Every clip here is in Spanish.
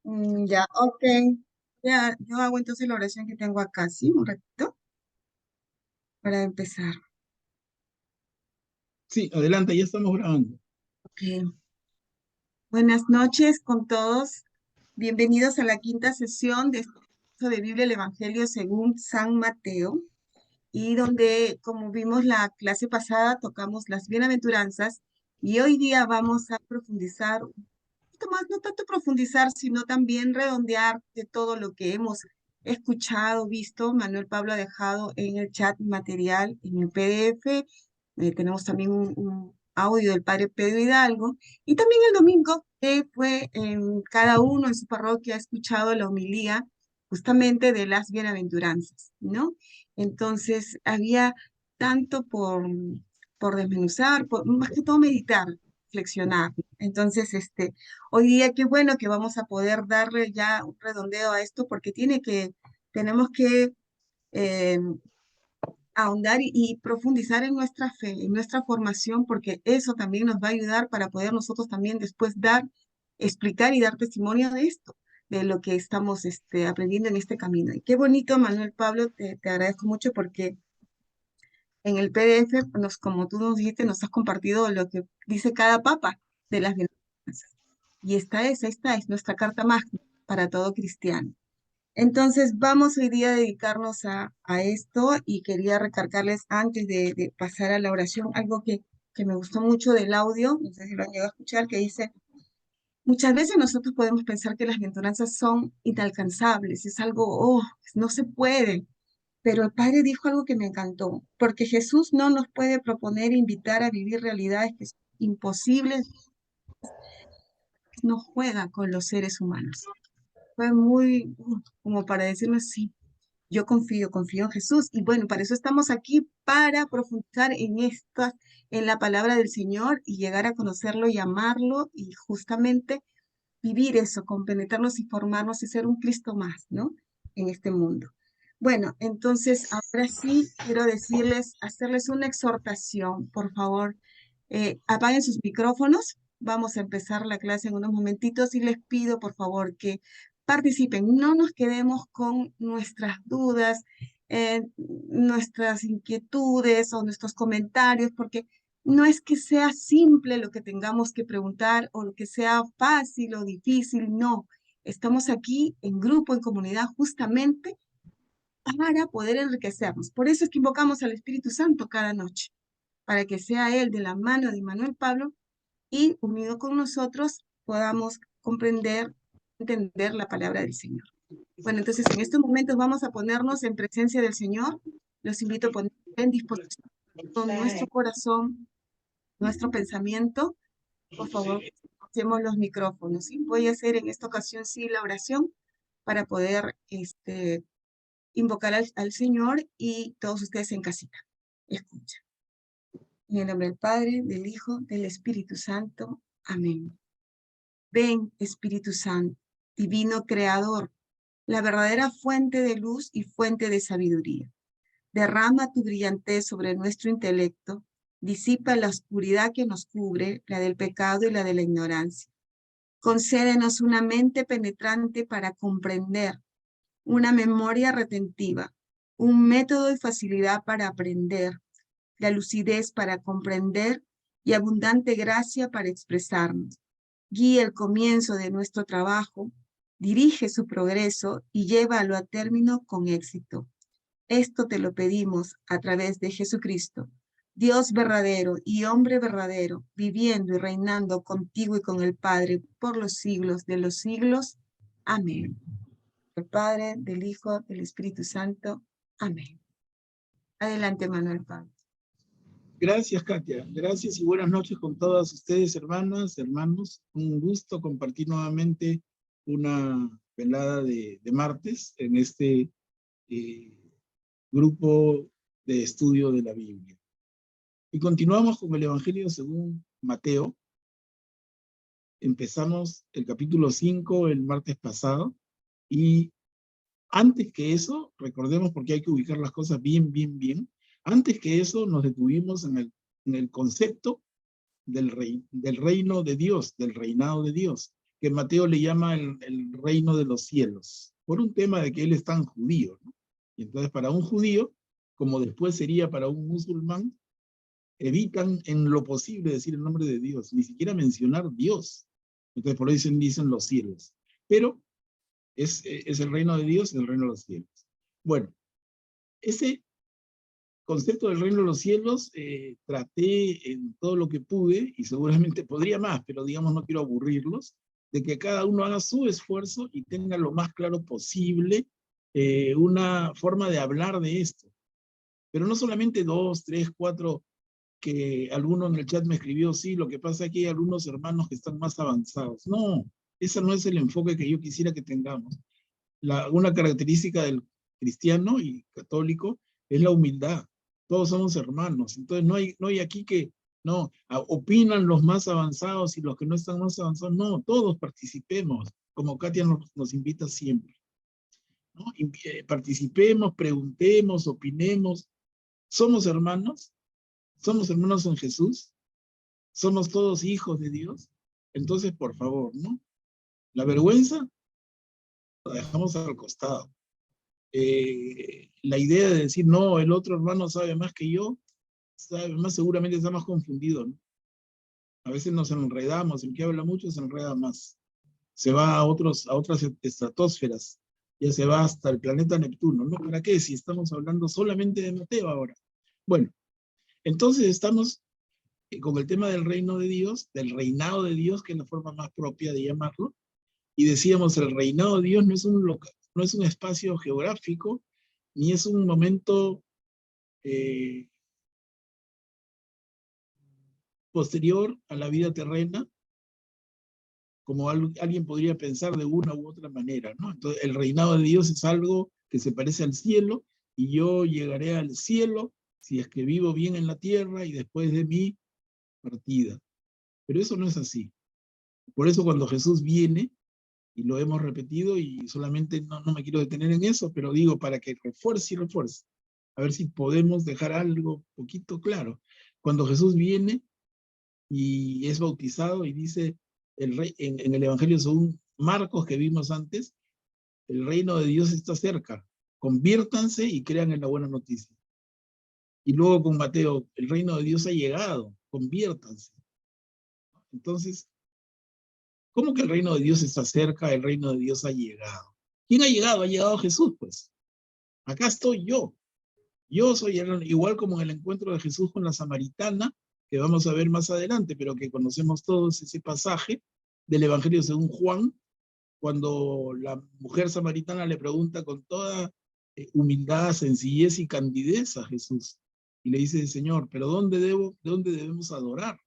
Ya, ok. Ya, yo hago entonces la oración que tengo acá, ¿sí? Un ratito para empezar. Sí, adelante, ya estamos grabando. Ok. Buenas noches con todos. Bienvenidos a la quinta sesión de estudio de Biblia, el Evangelio según San Mateo, y donde, como vimos la clase pasada, tocamos las bienaventuranzas, y hoy día vamos a profundizar un poquito más, no tanto profundizar, sino también redondear de todo lo que hemos escuchado, visto. Manuel Pablo ha dejado en el chat material, en el PDF. Tenemos también un audio del padre Pedro Hidalgo. Y también el domingo, que fue cada uno en su parroquia ha escuchado la homilía justamente de las bienaventuranzas, ¿no? Entonces, había tanto por desmenuzar, más que todo meditar, reflexionar. Entonces, hoy día qué bueno que vamos a poder darle ya un redondeo a esto porque tenemos que eh, ahondar y profundizar en nuestra fe, en nuestra formación, porque eso también nos va a ayudar para poder nosotros también después explicar y dar testimonio de esto, de lo que estamos aprendiendo en este camino. Y qué bonito, Manuel Pablo, te agradezco mucho porque en el PDF, como tú nos dijiste, nos has compartido lo que dice cada papa de las bienaventuranzas. Y esta es nuestra carta magna para todo cristiano. Entonces, vamos hoy día a dedicarnos a esto y quería recargarles antes de pasar a la oración algo que me gustó mucho del audio, no sé si lo han llegado a escuchar, que dice, muchas veces nosotros podemos pensar que las bienaventuranzas son inalcanzables, es algo, oh, no se puede, pero el Padre dijo algo que me encantó, porque Jesús no nos puede proponer e invitar a vivir realidades que son imposibles, no juega con los seres humanos. Fue muy como para decirnos, sí, yo confío en Jesús. Y bueno, para eso estamos aquí, para profundizar en la palabra del Señor y llegar a conocerlo y amarlo y justamente vivir eso, compenetrarnos y formarnos y ser un Cristo más, ¿no? En este mundo. Bueno, entonces ahora sí quiero hacerles una exhortación, por favor, apaguen sus micrófonos. Vamos a empezar la clase en unos momentitos y les pido, por favor, que participen. No nos quedemos con nuestras dudas, nuestras inquietudes o nuestros comentarios, porque no es que sea simple lo que tengamos que preguntar o lo que sea fácil o difícil, no. Estamos aquí en grupo, en comunidad, justamente para poder enriquecernos. Por eso es que invocamos al Espíritu Santo cada noche, para que sea Él de la mano de Manuel Pablo y unido con nosotros podamos comprender, entender la palabra del Señor. Bueno, entonces en estos momentos vamos a ponernos en presencia del Señor. Los invito a poner en disposición con nuestro corazón, nuestro pensamiento. Por favor, hacemos los micrófonos. ¿Sí? Voy a hacer en esta ocasión sí la oración para poder invocar al Señor y todos ustedes en casita. Escucha. En el nombre del Padre, del Hijo, del Espíritu Santo. Amén. Ven, Espíritu Santo, divino Creador, la verdadera fuente de luz y fuente de sabiduría. Derrama tu brillantez sobre nuestro intelecto, disipa la oscuridad que nos cubre, la del pecado y la de la ignorancia. Concédenos una mente penetrante para comprender, una memoria retentiva, un método y facilidad para aprender, la lucidez para comprender y abundante gracia para expresarnos. Guía el comienzo de nuestro trabajo, dirige su progreso y llévalo a término con éxito. Esto te lo pedimos a través de Jesucristo, Dios verdadero y hombre verdadero, viviendo y reinando contigo y con el Padre por los siglos de los siglos. Amén. Del Padre, del Hijo, del Espíritu Santo. Amén. Adelante, Manuel Pablo. Gracias, Katia. Gracias y buenas noches con todas ustedes, hermanas, hermanos. Un gusto compartir nuevamente una velada de martes en este eh, grupo de estudio de la Biblia. Y continuamos con el Evangelio según Mateo. Empezamos el capítulo 5 el martes pasado y antes que eso, recordemos porque hay que ubicar las cosas bien, antes que eso nos detuvimos en el concepto del reino de Dios, del reinado de Dios. que Mateo le llama el reino de los cielos, por un tema de que él es tan judío, ¿no? Y entonces para un judío, como después sería para un musulmán, evitan en lo posible decir el nombre de Dios, ni siquiera mencionar Dios. Entonces por eso dicen los cielos. Pero es el reino de Dios y el reino de los cielos. Bueno, ese concepto del reino de los cielos traté en todo lo que pude, y seguramente podría más, pero digamos no quiero aburrirlos, de que cada uno haga su esfuerzo y tenga lo más claro posible una forma de hablar de esto. Pero no solamente 2, 3, 4, que alguno en el chat me escribió, sí, lo que pasa es que hay algunos hermanos que están más avanzados. No, ese no es el enfoque que yo quisiera que tengamos. Una característica del cristiano y católico es la humildad. Todos somos hermanos. Entonces no hay aquí que, no, opinan los más avanzados y los que no están más avanzados. No, todos participemos, como Katia nos invita siempre, ¿no? Participemos, preguntemos, opinemos. ¿Somos hermanos? ¿Somos hermanos en Jesús? ¿Somos todos hijos de Dios? Entonces, por favor, ¿no? La vergüenza la dejamos al costado. La idea de decir, no, el otro hermano sabe más que yo, sabe más, seguramente está más confundido, ¿no? A veces nos enredamos, el que habla mucho se enreda más. Se va a otras estratosferas, ya se va hasta el planeta Neptuno, ¿no? ¿Para qué? Si estamos hablando solamente de Mateo ahora. Bueno, entonces estamos con el tema del reino de Dios, del reinado de Dios, que es la forma más propia de llamarlo, y decíamos, el reinado de Dios no es un local, no es un espacio geográfico, ni es un momento posterior a la vida terrena, como alguien podría pensar de una u otra manera, ¿no? Entonces, el reinado de Dios es algo que se parece al cielo, y yo llegaré al cielo si es que vivo bien en la tierra y después de mi partida. Pero eso no es así. Por eso cuando Jesús viene, y lo hemos repetido, y solamente no me quiero detener en eso, pero digo para que refuerce y refuerce, a ver si podemos dejar algo poquito claro. Cuando Jesús viene y es bautizado y dice en el Evangelio según Marcos que vimos antes, el reino de Dios está cerca, conviértanse y crean en la buena noticia. Y luego con Mateo, el reino de Dios ha llegado, conviértanse. Entonces, ¿cómo que el reino de Dios está cerca? El reino de Dios ha llegado. ¿Quién ha llegado? Ha llegado Jesús, pues. Acá estoy yo. Yo soy igual como en el encuentro de Jesús con la samaritana, que vamos a ver más adelante, pero que conocemos todos ese pasaje del Evangelio según Juan, cuando la mujer samaritana le pregunta con toda humildad, sencillez y candidez a Jesús. Y le dice, Señor, ¿pero dónde debemos adorar?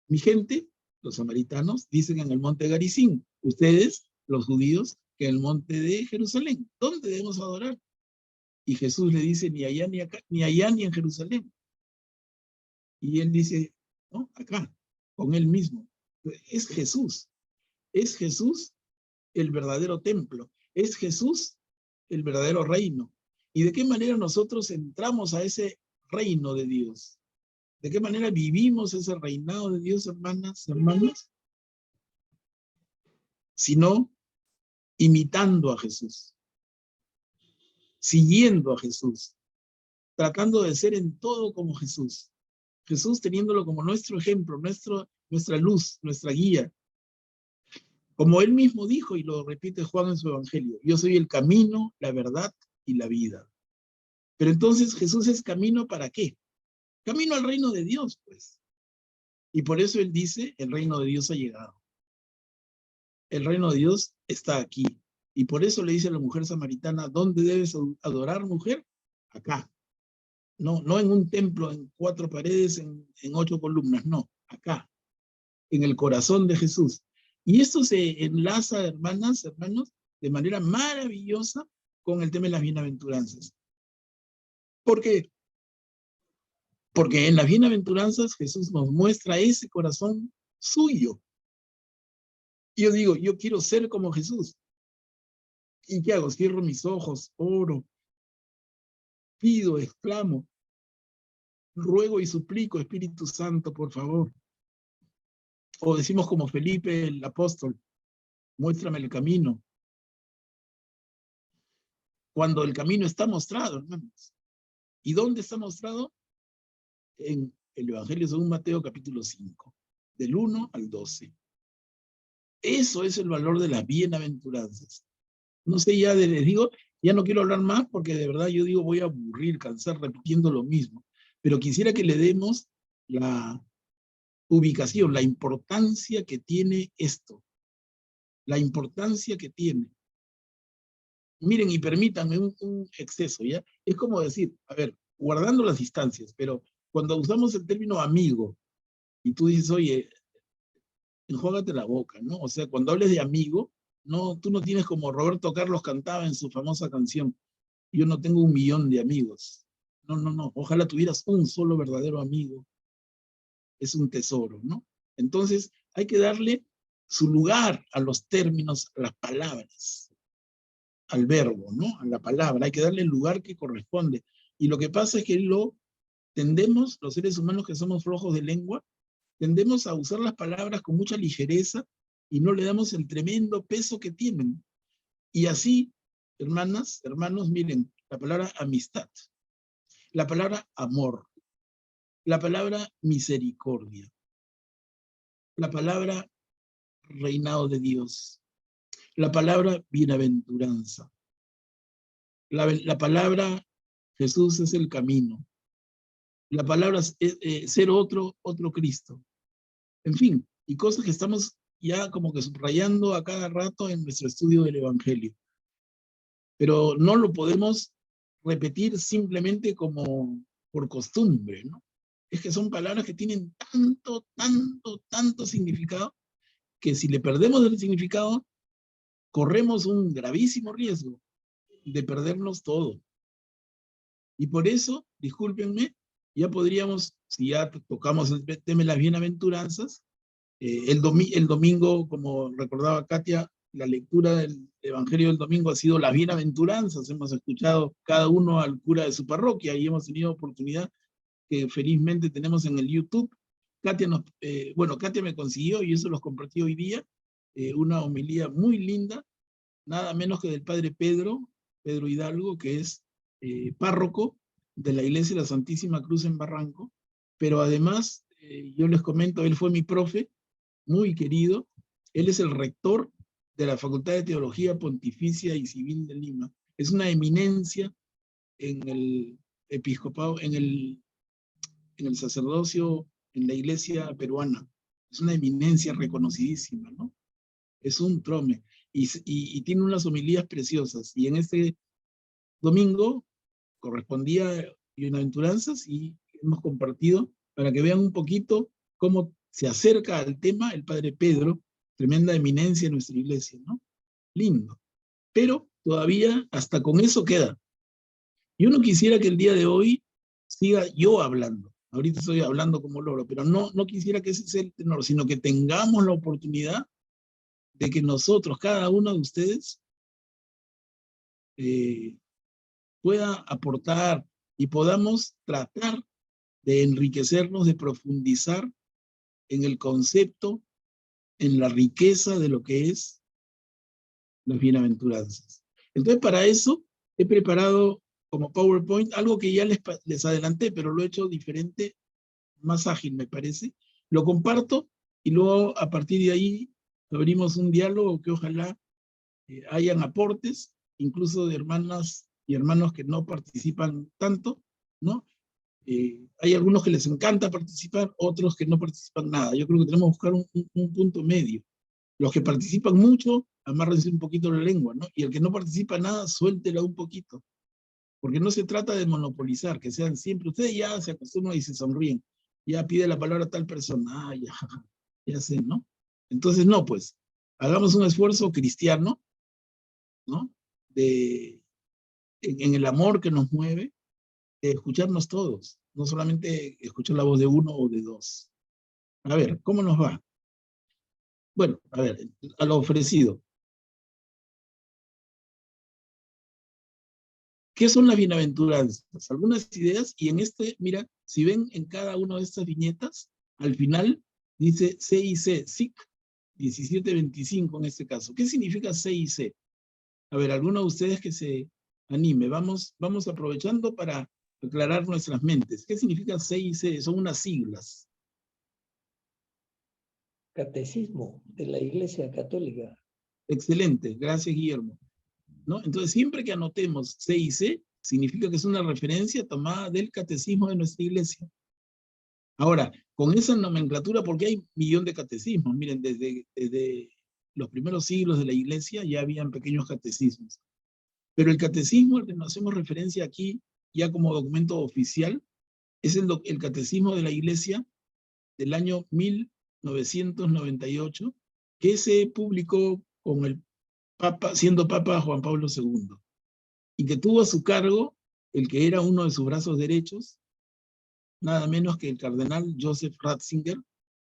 Mi gente, los samaritanos, dicen en el monte Garizim. Ustedes, los judíos, que en el monte de Jerusalén. ¿Dónde debemos adorar? Y Jesús le dice, ni allá ni acá, ni allá ni en Jerusalén. Y él dice, no, acá, con él mismo. Es Jesús el verdadero templo, es Jesús el verdadero reino. ¿Y de qué manera nosotros entramos a ese reino de Dios? ¿De qué manera vivimos ese reinado de Dios, hermanas, hermanos? Sino imitando a Jesús, siguiendo a Jesús, tratando de ser en todo como Jesús. Jesús teniéndolo como nuestro ejemplo, nuestra luz, nuestra guía. Como él mismo dijo, y lo repite Juan en su evangelio, yo soy el camino, la verdad y la vida. Pero entonces Jesús es camino ¿para qué? Camino al reino de Dios, pues. Y por eso él dice, el reino de Dios ha llegado. El reino de Dios está aquí. Y por eso le dice a la mujer samaritana, ¿dónde debes adorar, mujer? Acá. No en un templo, en 4 paredes, en 8 columnas, no, acá, en el corazón de Jesús. Y esto se enlaza, hermanas, hermanos, de manera maravillosa con el tema de las bienaventuranzas. ¿Por qué? Porque en las bienaventuranzas Jesús nos muestra ese corazón suyo. Yo digo, yo quiero ser como Jesús. ¿Y qué hago? Cierro mis ojos, oro, pido, exclamo, ruego y suplico, Espíritu Santo, por favor. O decimos como Felipe el apóstol, muéstrame el camino. Cuando el camino está mostrado, hermanos. ¿Y dónde está mostrado? En el Evangelio según Mateo capítulo 5, del 1 al 12. Eso es el valor de las bienaventuranzas. No sé, ya les digo, ya no quiero hablar más porque de verdad yo digo voy a aburrir, cansar repitiendo lo mismo. Pero quisiera que le demos la ubicación, la importancia que tiene esto. La importancia que tiene. Miren, y permítanme un exceso, ¿ya? Es como decir, a ver, guardando las distancias, pero cuando usamos el término amigo, y tú dices, oye, enjuágate la boca, ¿no? O sea, cuando hables de amigo, no, tú no tienes como Roberto Carlos cantaba en su famosa canción, yo no tengo 1.000.000 de amigos. No, no, no, ojalá tuvieras un solo verdadero amigo. Es un tesoro, ¿no? Entonces, hay que darle su lugar a los términos, a las palabras, al verbo, ¿no? A la palabra, hay que darle el lugar que corresponde. Y lo que pasa es que tendemos, los seres humanos que somos flojos de lengua, tendemos a usar las palabras con mucha ligereza y no le damos el tremendo peso que tienen. Y así, hermanas, hermanos, miren, la palabra amistad, la palabra amor, la palabra misericordia, la palabra reinado de Dios, la palabra bienaventuranza, la palabra Jesús es el camino, la palabra ser otro Cristo. En fin, y cosas que estamos ya como que subrayando a cada rato en nuestro estudio del Evangelio. Pero no lo podemos repetir simplemente como por costumbre, ¿no? Es que son palabras que tienen tanto significado, que si le perdemos el significado, corremos un gravísimo riesgo de perdernos todo. Y por eso, discúlpenme, ya podríamos, si ya tocamos el tema de las bienaventuranzas, el domingo, como recordaba Katia, la lectura del Evangelio del domingo ha sido las bienaventuranzas. Hemos escuchado cada uno al cura de su parroquia y hemos tenido oportunidad que felizmente tenemos en el YouTube. Katia Katia me consiguió, y eso los compartí hoy día, una homilía muy linda, nada menos que del padre Pedro Hidalgo, que es párroco de la Iglesia de la Santísima Cruz en Barranco, pero además, yo les comento, él fue mi profe, muy querido. Él es el rector de la Facultad de Teología Pontificia y Civil de Lima. Es una eminencia en el episcopado, en el sacerdocio, en la iglesia peruana. Es una eminencia reconocidísima, ¿no? Es un trome. Y tiene unas homilías preciosas. Y en este domingo correspondía bienaventuranzas y hemos compartido para que vean un poquito cómo se acerca al tema el padre Pedro, tremenda eminencia en nuestra iglesia, ¿no? Lindo. Pero todavía hasta con eso queda. Yo no quisiera que el día de hoy siga yo hablando. Ahorita estoy hablando como loro, pero no quisiera que ese sea el tenor, sino que tengamos la oportunidad de que nosotros, cada uno de ustedes, pueda aportar y podamos tratar de enriquecernos, de profundizar en el concepto, en la riqueza de lo que es las bienaventuranzas. Entonces, para eso he preparado como PowerPoint algo que ya les adelanté, pero lo he hecho diferente, más ágil me parece. Lo comparto y luego a partir de ahí abrimos un diálogo que ojalá hayan aportes, incluso de hermanas y hermanos que no participan tanto, ¿no? Hay algunos que les encanta participar, otros que no participan nada. Yo creo que tenemos que buscar un punto medio. Los que participan mucho, amárrense un poquito la lengua, ¿no? Y el que no participa nada, suéltela un poquito. Porque no se trata de monopolizar, que sean siempre, ustedes ya se acostumbran y se sonríen. Ya pide la palabra a tal persona, ya sé, ¿no? Entonces, no, pues, hagamos un esfuerzo cristiano, ¿no? En el amor que nos mueve, de escucharnos todos, no solamente escuchar la voz de uno o de dos. A ver, ¿cómo nos va? Bueno, a ver, a lo ofrecido. ¿Qué son las bienaventuranzas? Algunas ideas, y mira, si ven en cada una de estas viñetas, al final dice CIC, SIC, 17:25 en este caso. ¿Qué significa C y C? A ver, alguno de ustedes que se anime. Vamos aprovechando para aclarar nuestras mentes. ¿Qué significa C y C? Son unas siglas. Catecismo de la Iglesia Católica. Excelente, gracias Guillermo. ¿No? Entonces, siempre que anotemos C y C, significa que es una referencia tomada del catecismo de nuestra iglesia. Ahora, con esa nomenclatura, porque hay 1.000.000 de catecismos, miren, desde los primeros siglos de la iglesia ya habían pequeños catecismos. Pero el catecismo al que nos hacemos referencia aquí, ya como documento oficial, es el catecismo de la iglesia del año 1998, que se publicó con el Papa, siendo Papa Juan Pablo II, y que tuvo a su cargo el que era uno de sus brazos derechos, nada menos que el cardenal Joseph Ratzinger,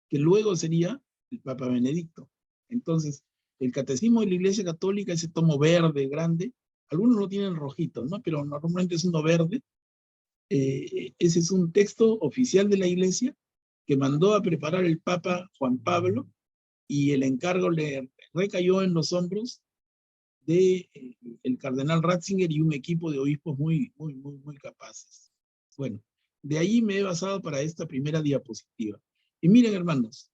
que luego sería el Papa Benedicto. Entonces, el Catecismo de la Iglesia Católica, ese tomo verde, grande, algunos lo tienen rojito, ¿no? Pero normalmente es uno verde. Ese es un texto oficial de la Iglesia que mandó a preparar el Papa Juan Pablo, y el encargo le recayó en los hombros de el cardenal Ratzinger y un equipo de obispos muy capaces. Bueno, de ahí me he basado para esta primera diapositiva. Y miren, hermanos,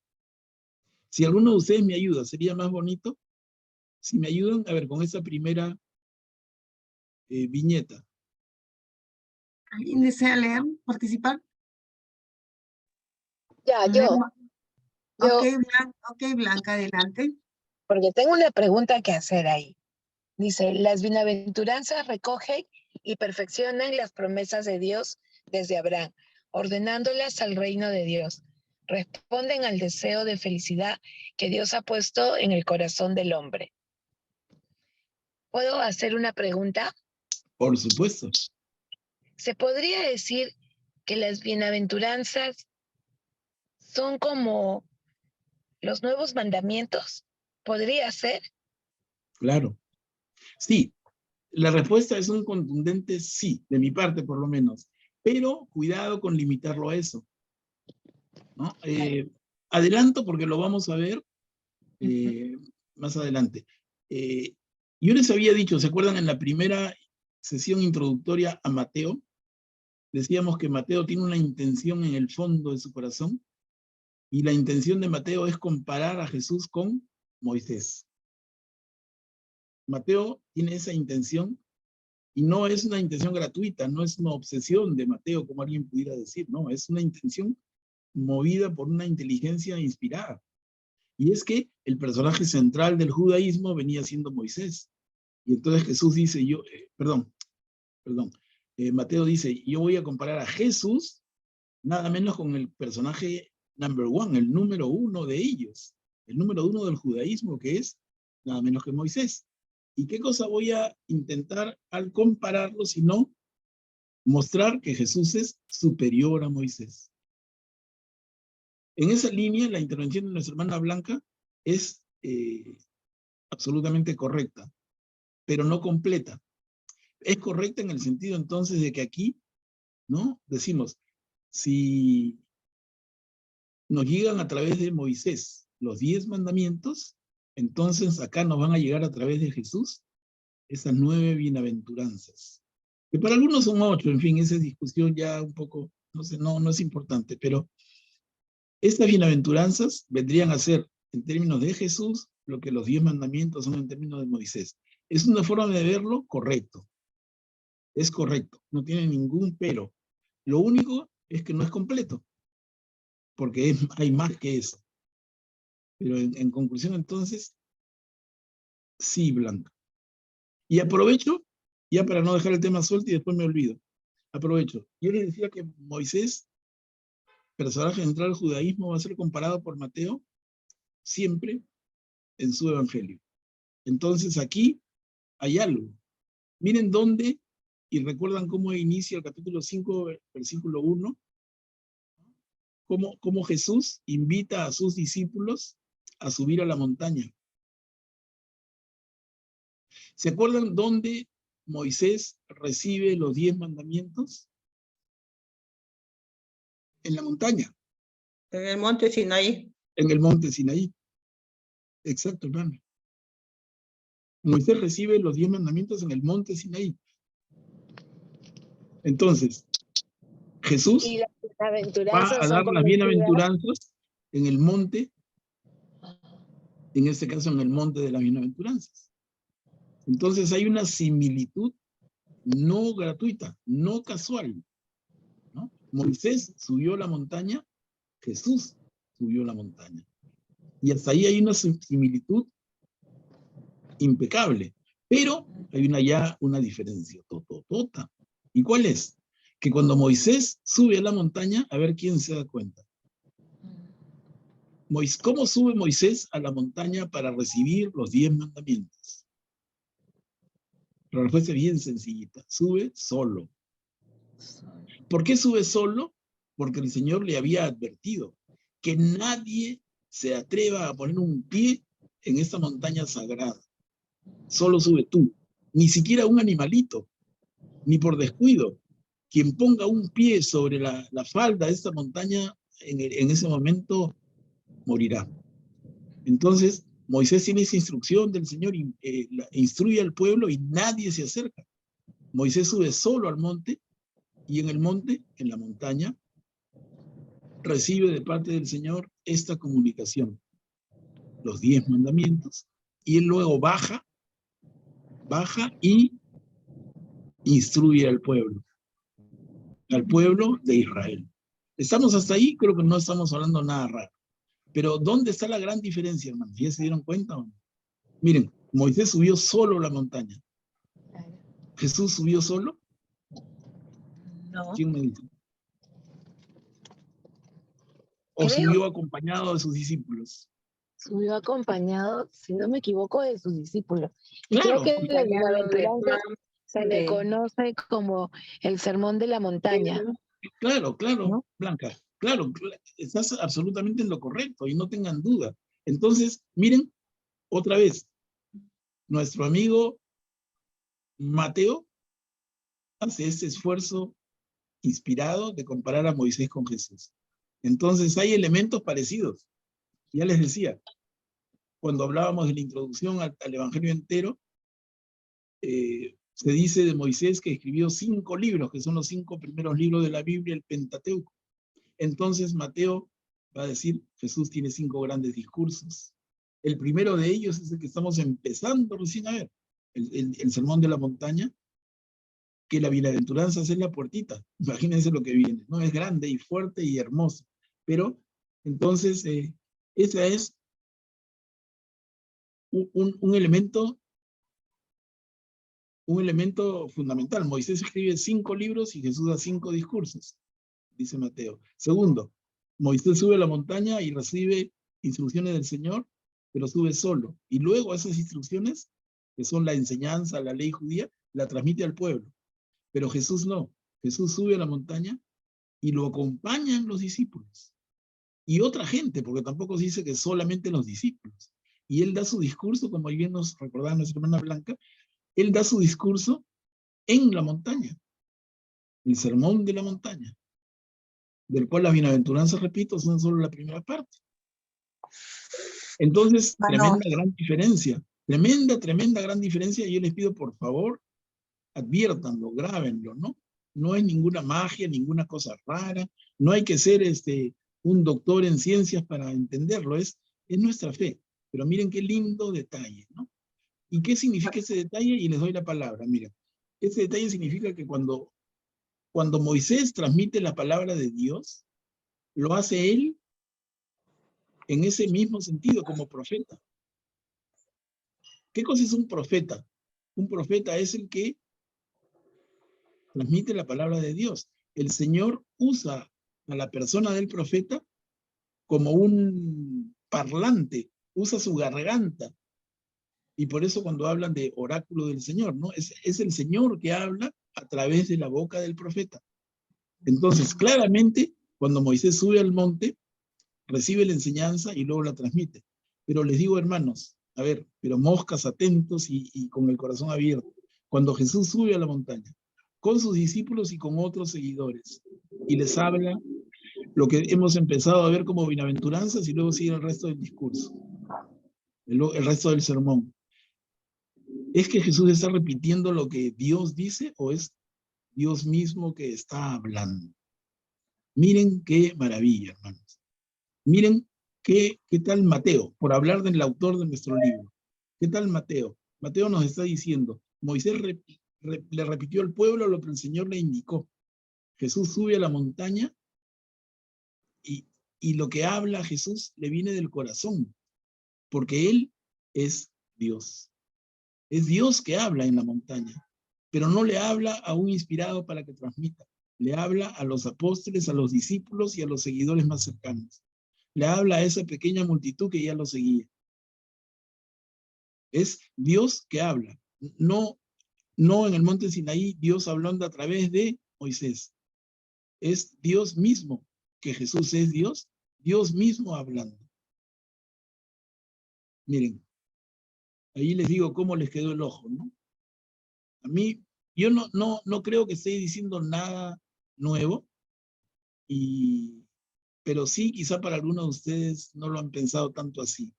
si alguno de ustedes me ayuda, sería más bonito si me ayudan, a ver, con esta primera viñeta. ¿Alguien desea leer, participar? Ya, yo, Ok, Blanca, adelante. porque tengo una pregunta que hacer ahí. Dice, las bienaventuranzas recogen y perfeccionan las promesas de Dios desde Abraham, ordenándolas al reino de Dios. Responden al deseo de felicidad que Dios ha puesto en el corazón del hombre. ¿Puedo hacer una pregunta? Por supuesto. ¿Se podría decir que las bienaventuranzas son como los nuevos mandamientos? ¿Podría ser? Claro. Sí, la respuesta es un contundente sí, de mi parte por lo menos. Pero cuidado con limitarlo a eso, ¿no? Adelanto porque lo vamos a ver más adelante. Yo les había dicho, ¿se acuerdan en la primera sesión introductoria a Mateo? Decíamos que Mateo tiene una intención en el fondo de su corazón, y la intención de Mateo es comparar a Jesús con Moisés. Mateo tiene esa intención, y no es una intención gratuita, no es una obsesión de Mateo, como alguien pudiera decir, no, es una intención movida por una inteligencia inspirada. Y es que el personaje central del judaísmo venía siendo Moisés. Y entonces Jesús dice, Mateo dice, yo voy a comparar a Jesús nada menos con el personaje number one, el número uno de ellos, el número uno del judaísmo, que es nada menos que Moisés. ¿Y qué cosa voy a intentar al compararlo, sino mostrar que Jesús es superior a Moisés? En esa línea, la intervención de nuestra hermana Blanca es absolutamente correcta, pero no completa. Es correcta en el sentido entonces de que aquí, ¿no? Decimos, si nos llegan a través de Moisés los 10 mandamientos, entonces acá nos van a llegar a través de Jesús esas 9 bienaventuranzas. Que para algunos son 8, en fin, esa discusión ya un poco, no sé, no es importante, pero estas bienaventuranzas vendrían a ser, en términos de Jesús, lo que los 10 mandamientos son en términos de Moisés. Es una forma de verlo correcto. Es correcto, no tiene ningún pero. Lo único es que no es completo, porque hay más que eso. Pero en conclusión, entonces, sí, Blanca. Y aprovecho, ya para no dejar el tema suelto y después me olvido, aprovecho. Yo les decía que Moisés, personaje central del judaísmo, va a ser comparado por Mateo siempre en su evangelio. Entonces aquí hay algo. Miren dónde, y recuerdan cómo inicia el capítulo 5, versículo 1, cómo Jesús invita a sus discípulos a subir a la montaña. ¿Se acuerdan dónde Moisés recibe los 10 mandamientos? En la montaña. En el monte Sinaí. En el monte Sinaí. Exacto, hermano. Moisés recibe los 10 mandamientos en el monte Sinaí. Entonces, Jesús Y las va a bienaventuranzas son dar las conocidas. bienaventuranzas en el monte, en este caso en el monte de las bienaventuranzas. Entonces hay una similitud no gratuita, no casual, ¿no? Moisés subió la montaña, Jesús subió la montaña. Y hasta ahí hay una similitud impecable. Pero hay ya una diferencia, tototota. ¿Y cuál es? Que cuando Moisés sube a la montaña, a ver quién se da cuenta. ¿Cómo sube Moisés a la montaña para recibir los 10 mandamientos? La respuesta es bien sencillita. Sube solo. ¿Por qué sube solo? Porque el Señor le había advertido que nadie se atreva a poner un pie en esta montaña sagrada. Solo sube tú. Ni siquiera un animalito, ni por descuido. Quien ponga un pie sobre la falda de esta montaña, en ese momento morirá. Entonces, Moisés tiene esa instrucción del Señor, instruye al pueblo y nadie se acerca. Moisés sube solo al monte y en el monte, en la montaña, recibe de parte del Señor esta comunicación, los 10 mandamientos, y él luego baja y instruye al pueblo de Israel. ¿Estamos hasta ahí? Creo que no estamos hablando nada raro. Pero ¿dónde está la gran diferencia, hermanos? ¿Ya se dieron cuenta o no? Miren, Moisés subió solo la montaña. ¿Jesús subió solo? No. ¿Quién me dice? ¿O subió acompañado de sus discípulos? Subió acompañado, si no me equivoco, de sus discípulos. Y Claro. creo que en las bienaventuranzas se le conoce como el sermón de la montaña. Claro, ¿no? Blanca. Claro, estás absolutamente en lo correcto y no tengan duda. Entonces, miren, otra vez, nuestro amigo Mateo hace este esfuerzo inspirado de comparar a Moisés con Jesús. Entonces hay elementos parecidos. Ya les decía, cuando hablábamos de la introducción al Evangelio entero, se dice de Moisés que escribió 5 libros, que son los 5 primeros libros de la Biblia, el Pentateuco. Entonces Mateo va a decir, Jesús tiene 5 grandes discursos. El primero de ellos es el que estamos empezando recién a ver, el Sermón de la Montaña, que la bienaventuranza es la puertita. Imagínense lo que viene, ¿no? Es grande y fuerte y hermoso. Pero, entonces, ese es un elemento fundamental. Moisés escribe 5 libros y Jesús da 5 discursos, dice Mateo. Segundo, Moisés sube a la montaña y recibe instrucciones del Señor, pero sube solo. Y luego esas instrucciones, que son la enseñanza, la ley judía, la transmite al pueblo. Pero Jesús no. Jesús sube a la montaña y lo acompañan los discípulos. Y otra gente, porque tampoco se dice que solamente los discípulos. Y él da su discurso, como bien nos recordaba nuestra hermana Blanca, él da su discurso en la montaña. El sermón de la montaña. Del cual las bienaventuranzas, repito, son solo la primera parte. Entonces, tremenda gran diferencia. Tremenda gran diferencia. Y yo les pido, por favor, adviértanlo, grábenlo, ¿no? No hay ninguna magia, ninguna cosa rara. No hay que ser un doctor en ciencias para entenderlo. Es nuestra fe. Pero miren qué lindo detalle, ¿no? ¿Y qué significa ese detalle? Y les doy la palabra. Miren, ese detalle significa que cuando Moisés transmite la palabra de Dios, lo hace él en ese mismo sentido, como profeta. ¿Qué cosa es un profeta? Un profeta es el que transmite la palabra de Dios. El Señor usa a la persona del profeta como un parlante, usa su garganta. Y por eso cuando hablan de oráculo del Señor, ¿no? Es el Señor que habla a través de la boca del profeta. Entonces, claramente, cuando Moisés sube al monte, recibe la enseñanza y luego la transmite. Pero les digo, hermanos, a ver, pero moscas atentos y con el corazón abierto. Cuando Jesús sube a la montaña, con sus discípulos y con otros seguidores, y les habla lo que hemos empezado a ver como bienaventuranzas y luego sigue el resto del discurso. el resto del sermón. ¿Es que Jesús está repitiendo lo que Dios dice o es Dios mismo que está hablando? Miren qué maravilla, hermanos. Miren qué tal Mateo, por hablar del autor de nuestro libro. ¿Qué tal Mateo? Mateo nos está diciendo, Moisés le repitió al pueblo lo que el Señor le indicó. Jesús sube a la montaña y lo que habla Jesús le viene del corazón, porque Él es Dios. Es Dios que habla en la montaña, pero no le habla a un inspirado para que transmita. Le habla a los apóstoles, a los discípulos y a los seguidores más cercanos. Le habla a esa pequeña multitud que ya lo seguía. Es Dios que habla. No en el monte Sinaí, Dios hablando a través de Moisés. Es Dios mismo, que Jesús es Dios, Dios mismo hablando. Miren, ahí les digo cómo les quedó el ojo, ¿no? A mí, yo no creo que esté diciendo nada nuevo, pero sí, quizá para algunos de ustedes no lo han pensado tanto así.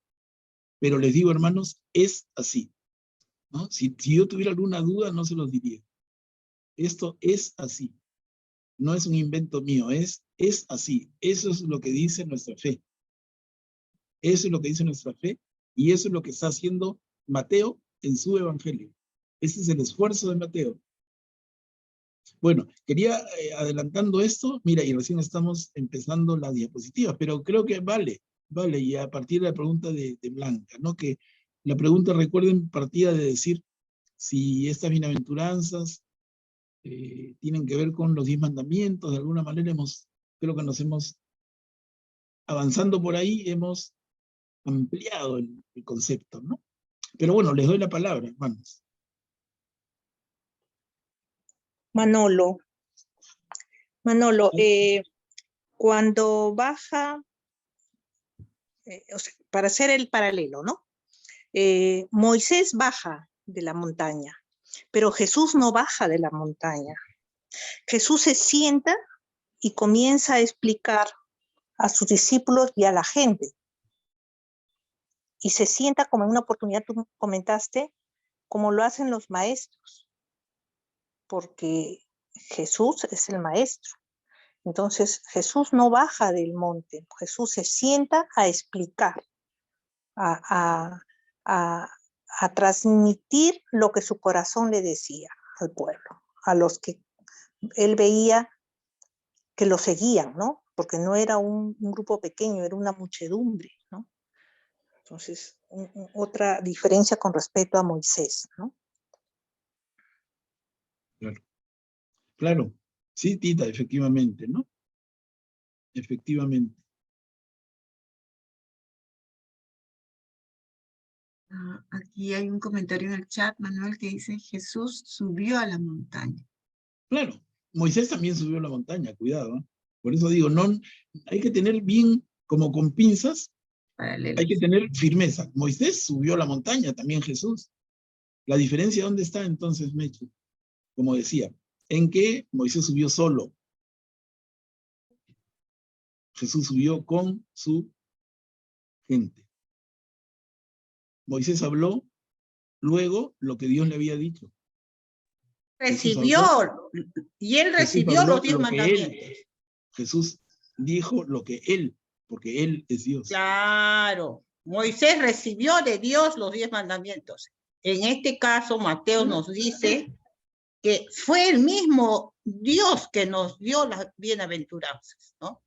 Pero les digo, hermanos, es así, ¿no? Si yo tuviera alguna duda, no se los diría. Esto es así. No es un invento mío, es así. Eso es lo que dice nuestra fe. Eso es lo que dice nuestra fe y eso es lo que está haciendo Mateo en su evangelio. Ese es el esfuerzo de Mateo. Bueno, quería, adelantando esto, mira, y recién estamos empezando las diapositivas, pero creo que vale, y a partir de la pregunta de Blanca, ¿no? Que la pregunta, recuerden, partía de decir si estas bienaventuranzas tienen que ver con los 10 mandamientos, de alguna manera creo que nos hemos, avanzando por ahí, hemos ampliado el concepto, ¿no? Pero bueno, les doy la palabra, hermanos. Manolo, cuando baja, o sea, para hacer el paralelo, ¿no? Moisés baja de la montaña, pero Jesús no baja de la montaña. Jesús se sienta y comienza a explicar a sus discípulos y a la gente. Y se sienta como en una oportunidad, tú comentaste, como lo hacen los maestros, porque Jesús es el maestro. Entonces Jesús no baja del monte, Jesús se sienta a explicar, a transmitir lo que su corazón le decía al pueblo, a los que él veía que lo seguían, ¿no? Porque no era un grupo pequeño, era una muchedumbre, ¿no? Entonces, otra diferencia con respecto a Moisés, ¿no? Claro. Sí, Tita, efectivamente, ¿no? Efectivamente. Aquí hay un comentario en el chat, Manuel, que dice, Jesús subió a la montaña. Claro, Moisés también subió a la montaña, cuidado, ¿eh? Por eso digo, no, hay que tener bien, como con pinzas, Paralelo. hay que tener firmeza. Moisés subió a la montaña, también Jesús. La diferencia, ¿dónde está entonces, Mecho? Como decía, en que Moisés subió solo. Jesús subió con su gente. Moisés habló luego lo que Dios le había dicho. Recibió, y él recibió los 10 mandamientos. Jesús dijo lo que él, porque él es Dios. Claro, Moisés recibió de Dios los 10 mandamientos. En este caso, Mateo nos dice que fue el mismo Dios que nos dio las bienaventuranzas, ¿no?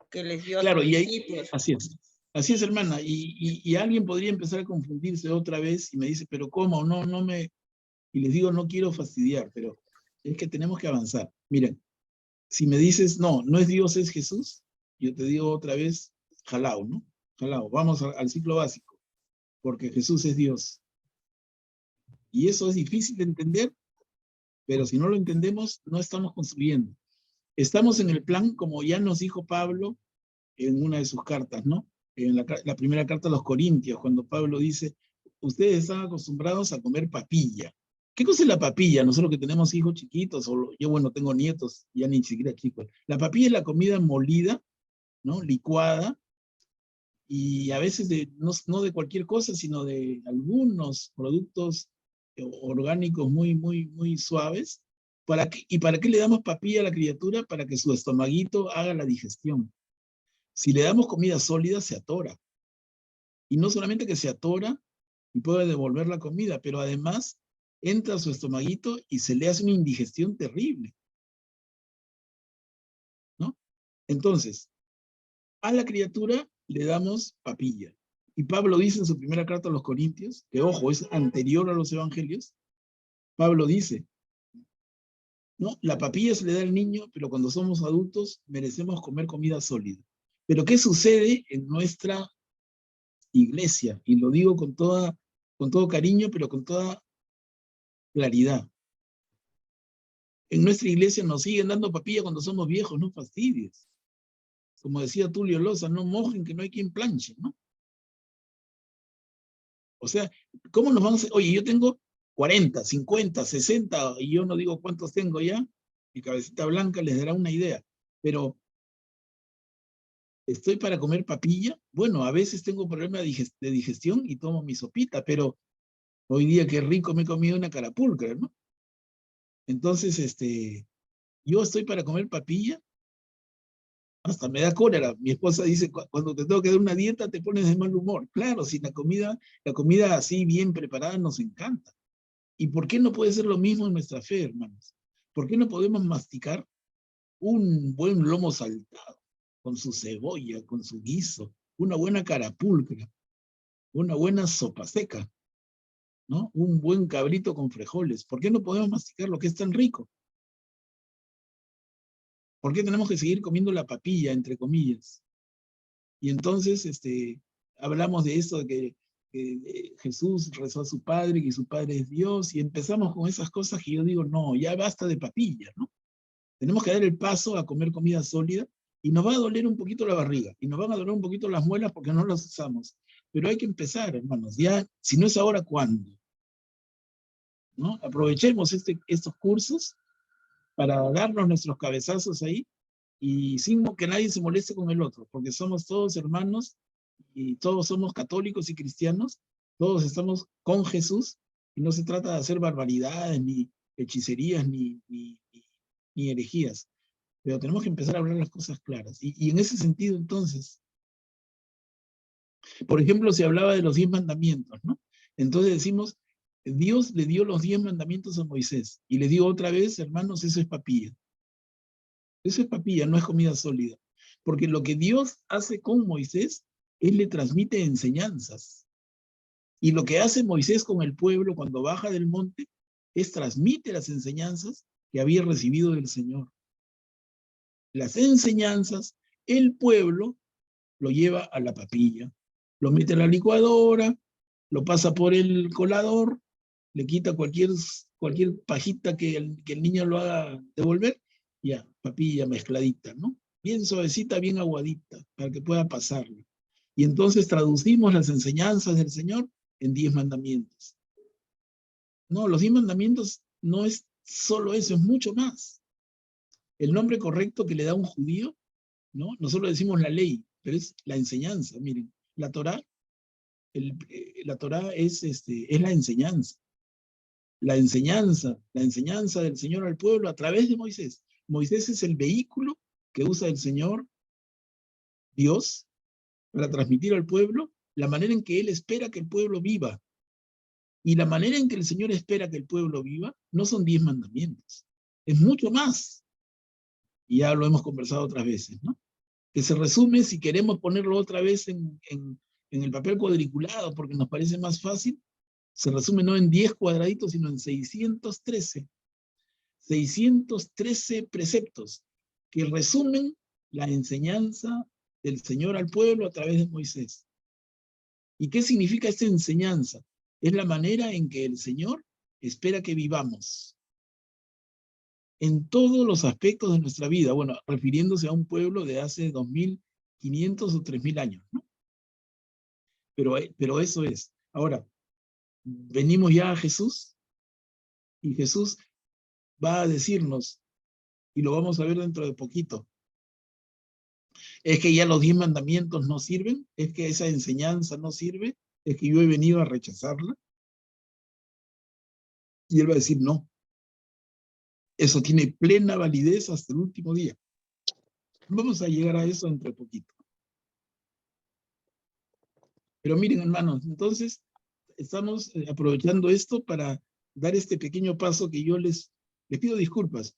Que les dio claro, a los y discípulos. Así es, hermana, y alguien podría empezar a confundirse otra vez y me dice, pero ¿cómo? No me... Y les digo, no quiero fastidiar, pero es que tenemos que avanzar. Miren, si me dices, no es Dios, es Jesús, yo te digo otra vez, jalao, ¿no? Jalao, vamos al ciclo básico, porque Jesús es Dios. Y eso es difícil de entender, pero si no lo entendemos, no estamos construyendo. Estamos en el plan, como ya nos dijo Pablo en una de sus cartas, ¿no? En la primera carta a los Corintios, cuando Pablo dice, ustedes están acostumbrados a comer papilla. ¿Qué cosa es la papilla? Nosotros que tenemos hijos chiquitos, yo bueno, tengo nietos, ya ni siquiera chicos. La papilla es la comida molida, ¿no? Licuada, y a veces no de cualquier cosa, sino de algunos productos orgánicos muy suaves. ¿Para qué le damos papilla a la criatura? Para que su estomaguito haga la digestión. Si le damos comida sólida, se atora. Y no solamente que se atora y puede devolver la comida, pero además entra a su estomaguito y se le hace una indigestión terrible, ¿no? Entonces, a la criatura le damos papilla. Y Pablo dice en su primera carta a los Corintios, que ojo, es anterior a los evangelios, Pablo dice, ¿no? La papilla se le da al niño, pero cuando somos adultos merecemos comer comida sólida. Pero ¿qué sucede en nuestra iglesia? Y lo digo con todo cariño, pero con toda claridad. En nuestra iglesia nos siguen dando papilla cuando somos viejos, no fastidies. Como decía Tulio Loza, no mojen que no hay quien planche, ¿no? O sea, ¿cómo nos vamos a... Oye, yo tengo 40, 50, 60, y yo no digo cuántos tengo ya, mi cabecita blanca les dará una idea, pero ¿estoy para comer papilla? Bueno, a veces tengo problema de digestión y tomo mi sopita, pero hoy día qué rico me he comido una carapulcra, ¿no? Entonces, yo estoy para comer papilla, hasta me da cólera. Mi esposa dice, cuando te tengo que dar una dieta te pones de mal humor. Claro, si la comida así bien preparada nos encanta. ¿Y por qué no puede ser lo mismo en nuestra fe, hermanos? ¿Por qué no podemos masticar un buen lomo saltado, con su cebolla, con su guiso, una buena carapulcra, una buena sopa seca, ¿no? Un buen cabrito con frijoles? ¿Por qué no podemos masticar lo que es tan rico? ¿Por qué tenemos que seguir comiendo la papilla, entre comillas? Y entonces hablamos de esto, de que Jesús rezó a su Padre, que su Padre es Dios, y empezamos con esas cosas que yo digo, no, ya basta de papilla, ¿no? Tenemos que dar el paso a comer comida sólida, y nos va a doler un poquito la barriga, y nos van a doler un poquito las muelas porque no las usamos. Pero hay que empezar, hermanos, ya, si no es ahora, ¿cuándo? ¿No? Aprovechemos estos cursos para darnos nuestros cabezazos ahí, y sin que nadie se moleste con el otro, porque somos todos hermanos, y todos somos católicos y cristianos, todos estamos con Jesús, y no se trata de hacer barbaridades, ni hechicerías, ni herejías, pero tenemos que empezar a hablar las cosas claras. Y en ese sentido, entonces, por ejemplo, se hablaba de los 10 mandamientos, ¿no? Entonces decimos, Dios le dio los 10 mandamientos a Moisés, y le dio otra vez, hermanos, eso es papilla. Eso es papilla, no es comida sólida. Porque lo que Dios hace con Moisés, Él le transmite enseñanzas. Y lo que hace Moisés con el pueblo cuando baja del monte, es transmite las enseñanzas que había recibido del Señor. Las enseñanzas, el pueblo lo lleva a la papilla, lo mete en la licuadora, lo pasa por el colador, le quita cualquier pajita que el niño lo haga devolver, ya, papilla mezcladita, ¿no? Bien suavecita, bien aguadita, para que pueda pasarlo. Y entonces traducimos las enseñanzas del Señor en 10 mandamientos. No, los 10 mandamientos no es solo eso, es mucho más. El nombre correcto que le da un judío, ¿no? Nosotros decimos la ley, pero es la enseñanza. Miren, la Torá, la Torá es la enseñanza. La enseñanza del Señor al pueblo a través de Moisés. Moisés es el vehículo que usa el Señor, Dios, para transmitir al pueblo la manera en que Él espera que el pueblo viva. Y la manera en que el Señor espera que el pueblo viva no son 10 mandamientos, es mucho más. Y ya lo hemos conversado otras veces, ¿no? Que se resume, si queremos ponerlo otra vez en el papel cuadriculado, porque nos parece más fácil, se resume no en 10 cuadraditos, sino en 613. 613 preceptos que resumen la enseñanza del Señor al pueblo a través de Moisés. ¿Y qué significa esta enseñanza? Es la manera en que el Señor espera que vivamos en todos los aspectos de nuestra vida. Bueno, refiriéndose a un pueblo de hace 2500 o 3000 años, ¿no? Pero eso es. Ahora, venimos ya a Jesús, y Jesús va a decirnos, y lo vamos a ver dentro de poquito, Es que ya los 10 mandamientos no sirven, es que esa enseñanza no sirve, es que yo he venido a rechazarla. Y él va a decir, no, eso tiene plena validez hasta el último día. Vamos a llegar a eso dentro de poquito. Pero miren, hermanos, entonces estamos aprovechando esto para dar este pequeño paso que yo les pido disculpas.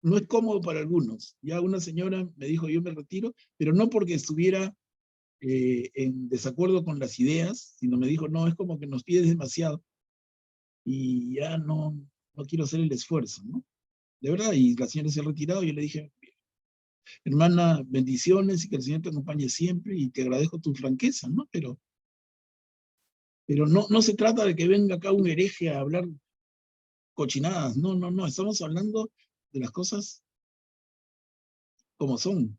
No es cómodo para algunos. Ya una señora me dijo, yo me retiro, pero no porque estuviera en desacuerdo con las ideas, sino me dijo, no, es como que nos pides demasiado y ya no quiero hacer el esfuerzo, ¿no? De verdad, y la señora se ha retirado, yo le dije, hermana, bendiciones y que el Señor te acompañe siempre y te agradezco tu franqueza, ¿no? Pero no se trata de que venga acá un hereje a hablar cochinadas, no, estamos hablando de las cosas como son,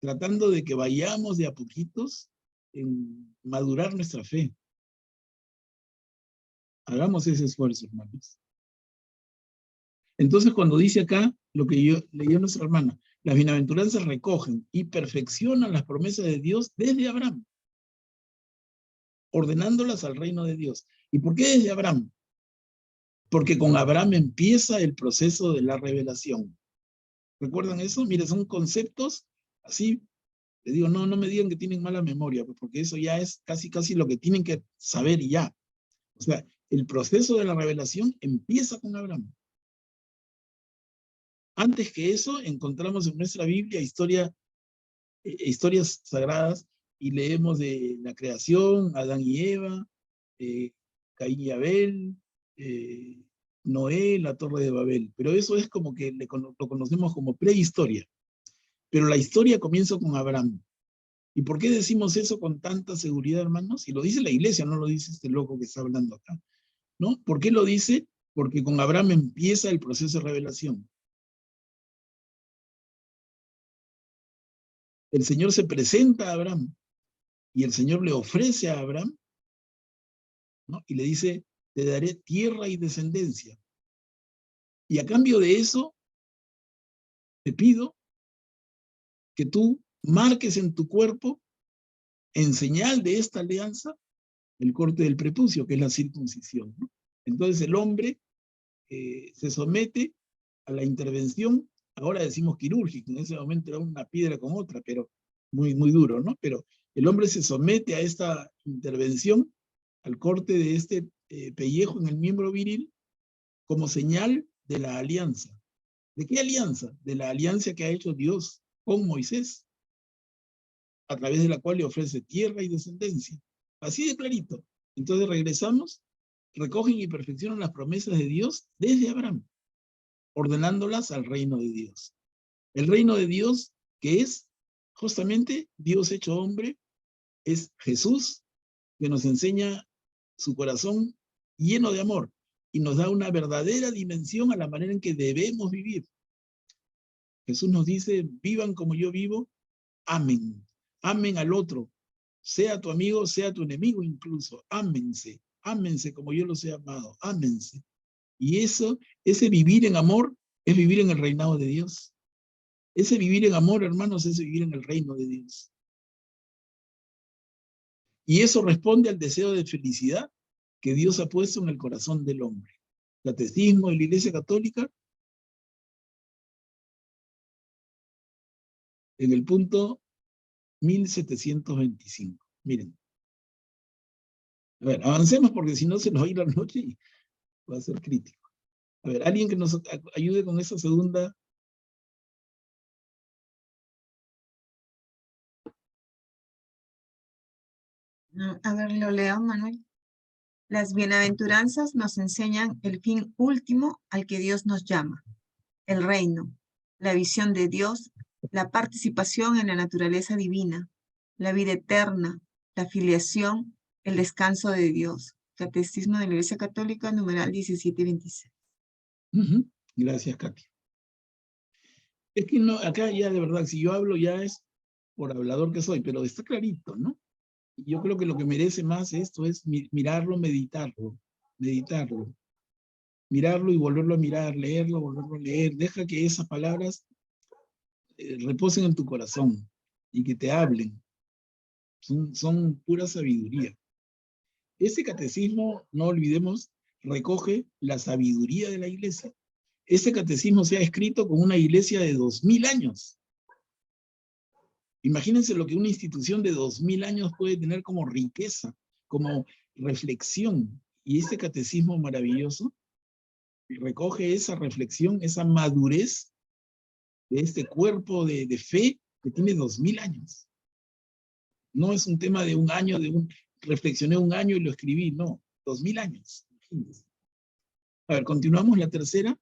tratando de que vayamos de a poquitos en madurar nuestra fe. Hagamos ese esfuerzo, hermanos. Entonces, cuando dice acá, lo que yo leí a nuestra hermana, las bienaventuranzas recogen y perfeccionan las promesas de Dios desde Abraham, ordenándolas al reino de Dios. ¿Y por qué desde Abraham? Porque con Abraham empieza el proceso de la revelación. ¿Recuerdan eso? Mire, son conceptos así. Les digo, no me digan que tienen mala memoria, pues porque eso ya es casi lo que tienen que saber ya. O sea, el proceso de la revelación empieza con Abraham. Antes que eso, encontramos en nuestra Biblia historias sagradas y leemos de la creación, Adán y Eva, Caín y Abel, Noé, la Torre de Babel. Pero eso es como que lo conocemos como prehistoria. Pero la historia comienza con Abraham. ¿Y por qué decimos eso con tanta seguridad, hermanos? Y lo dice la iglesia, no lo dice este loco que está hablando acá, ¿no? ¿Por qué lo dice? Porque con Abraham empieza el proceso de revelación. El Señor se presenta a Abraham y el Señor le ofrece a Abraham, ¿no? Y le dice, te daré tierra y descendencia. Y a cambio de eso, te pido que tú marques en tu cuerpo, en señal de esta alianza, el corte del prepucio, que es la circuncisión, ¿no? Entonces el hombre se somete a la intervención, ahora decimos quirúrgica, en ese momento era una piedra con otra, pero muy duro, ¿no? Pero el hombre se somete a esta intervención, al corte de este pellejo en el miembro viril, como señal de la alianza. ¿De qué alianza? De la alianza que ha hecho Dios con Moisés, a través de la cual le ofrece tierra y descendencia. Así de clarito. Entonces regresamos, recogen y perfeccionan las promesas de Dios desde Abraham, ordenándolas al reino de Dios. El reino de Dios, que es justamente Dios hecho hombre, es Jesús, que nos enseña su corazón lleno de amor y nos da una verdadera dimensión a la manera en que debemos vivir. Jesús nos dice, vivan como yo vivo, amen, amen al otro, sea tu amigo, sea tu enemigo incluso, ámense, ámense como yo los he amado, ámense. Y eso, ese vivir en amor, es vivir en el reinado de Dios. Ese vivir en amor, hermanos, es vivir en el reino de Dios. Y eso responde al deseo de felicidad que Dios ha puesto en el corazón del hombre. Catecismo de la Iglesia Católica, en el punto 1725. Miren. A ver, avancemos porque si no se nos va a ir la noche y va a ser crítico. A ver, alguien que nos ayude con esa segunda. A ver, lo leo, Manuel. Las bienaventuranzas nos enseñan el fin último al que Dios nos llama, el reino, la visión de Dios, la participación en la naturaleza divina, la vida eterna, la filiación, el descanso de Dios. Catecismo de la Iglesia Católica, numeral 1726. Gracias, Katia. Es que no, acá ya de verdad, si yo hablo ya es por hablador que soy, pero está clarito, ¿no? Y yo creo que lo que merece más esto es mirarlo, meditarlo, mirarlo y volverlo a mirar, leerlo, volverlo a leer. Deja que esas palabras reposen en tu corazón. y que te hablen. Son pura sabiduría. Ese catecismo, no olvidemos, recoge la sabiduría de la iglesia. Ese catecismo se ha escrito con una iglesia de 2000 años. Imagínense lo que una institución de 2000 años puede tener como riqueza, como reflexión. Y ese catecismo maravilloso recoge esa reflexión, esa madurez de este cuerpo de fe que tiene 2000 años. No es un tema de un año, reflexioné un año y lo escribí, no, 2000 años. Imagínense. A ver, continuamos la tercera.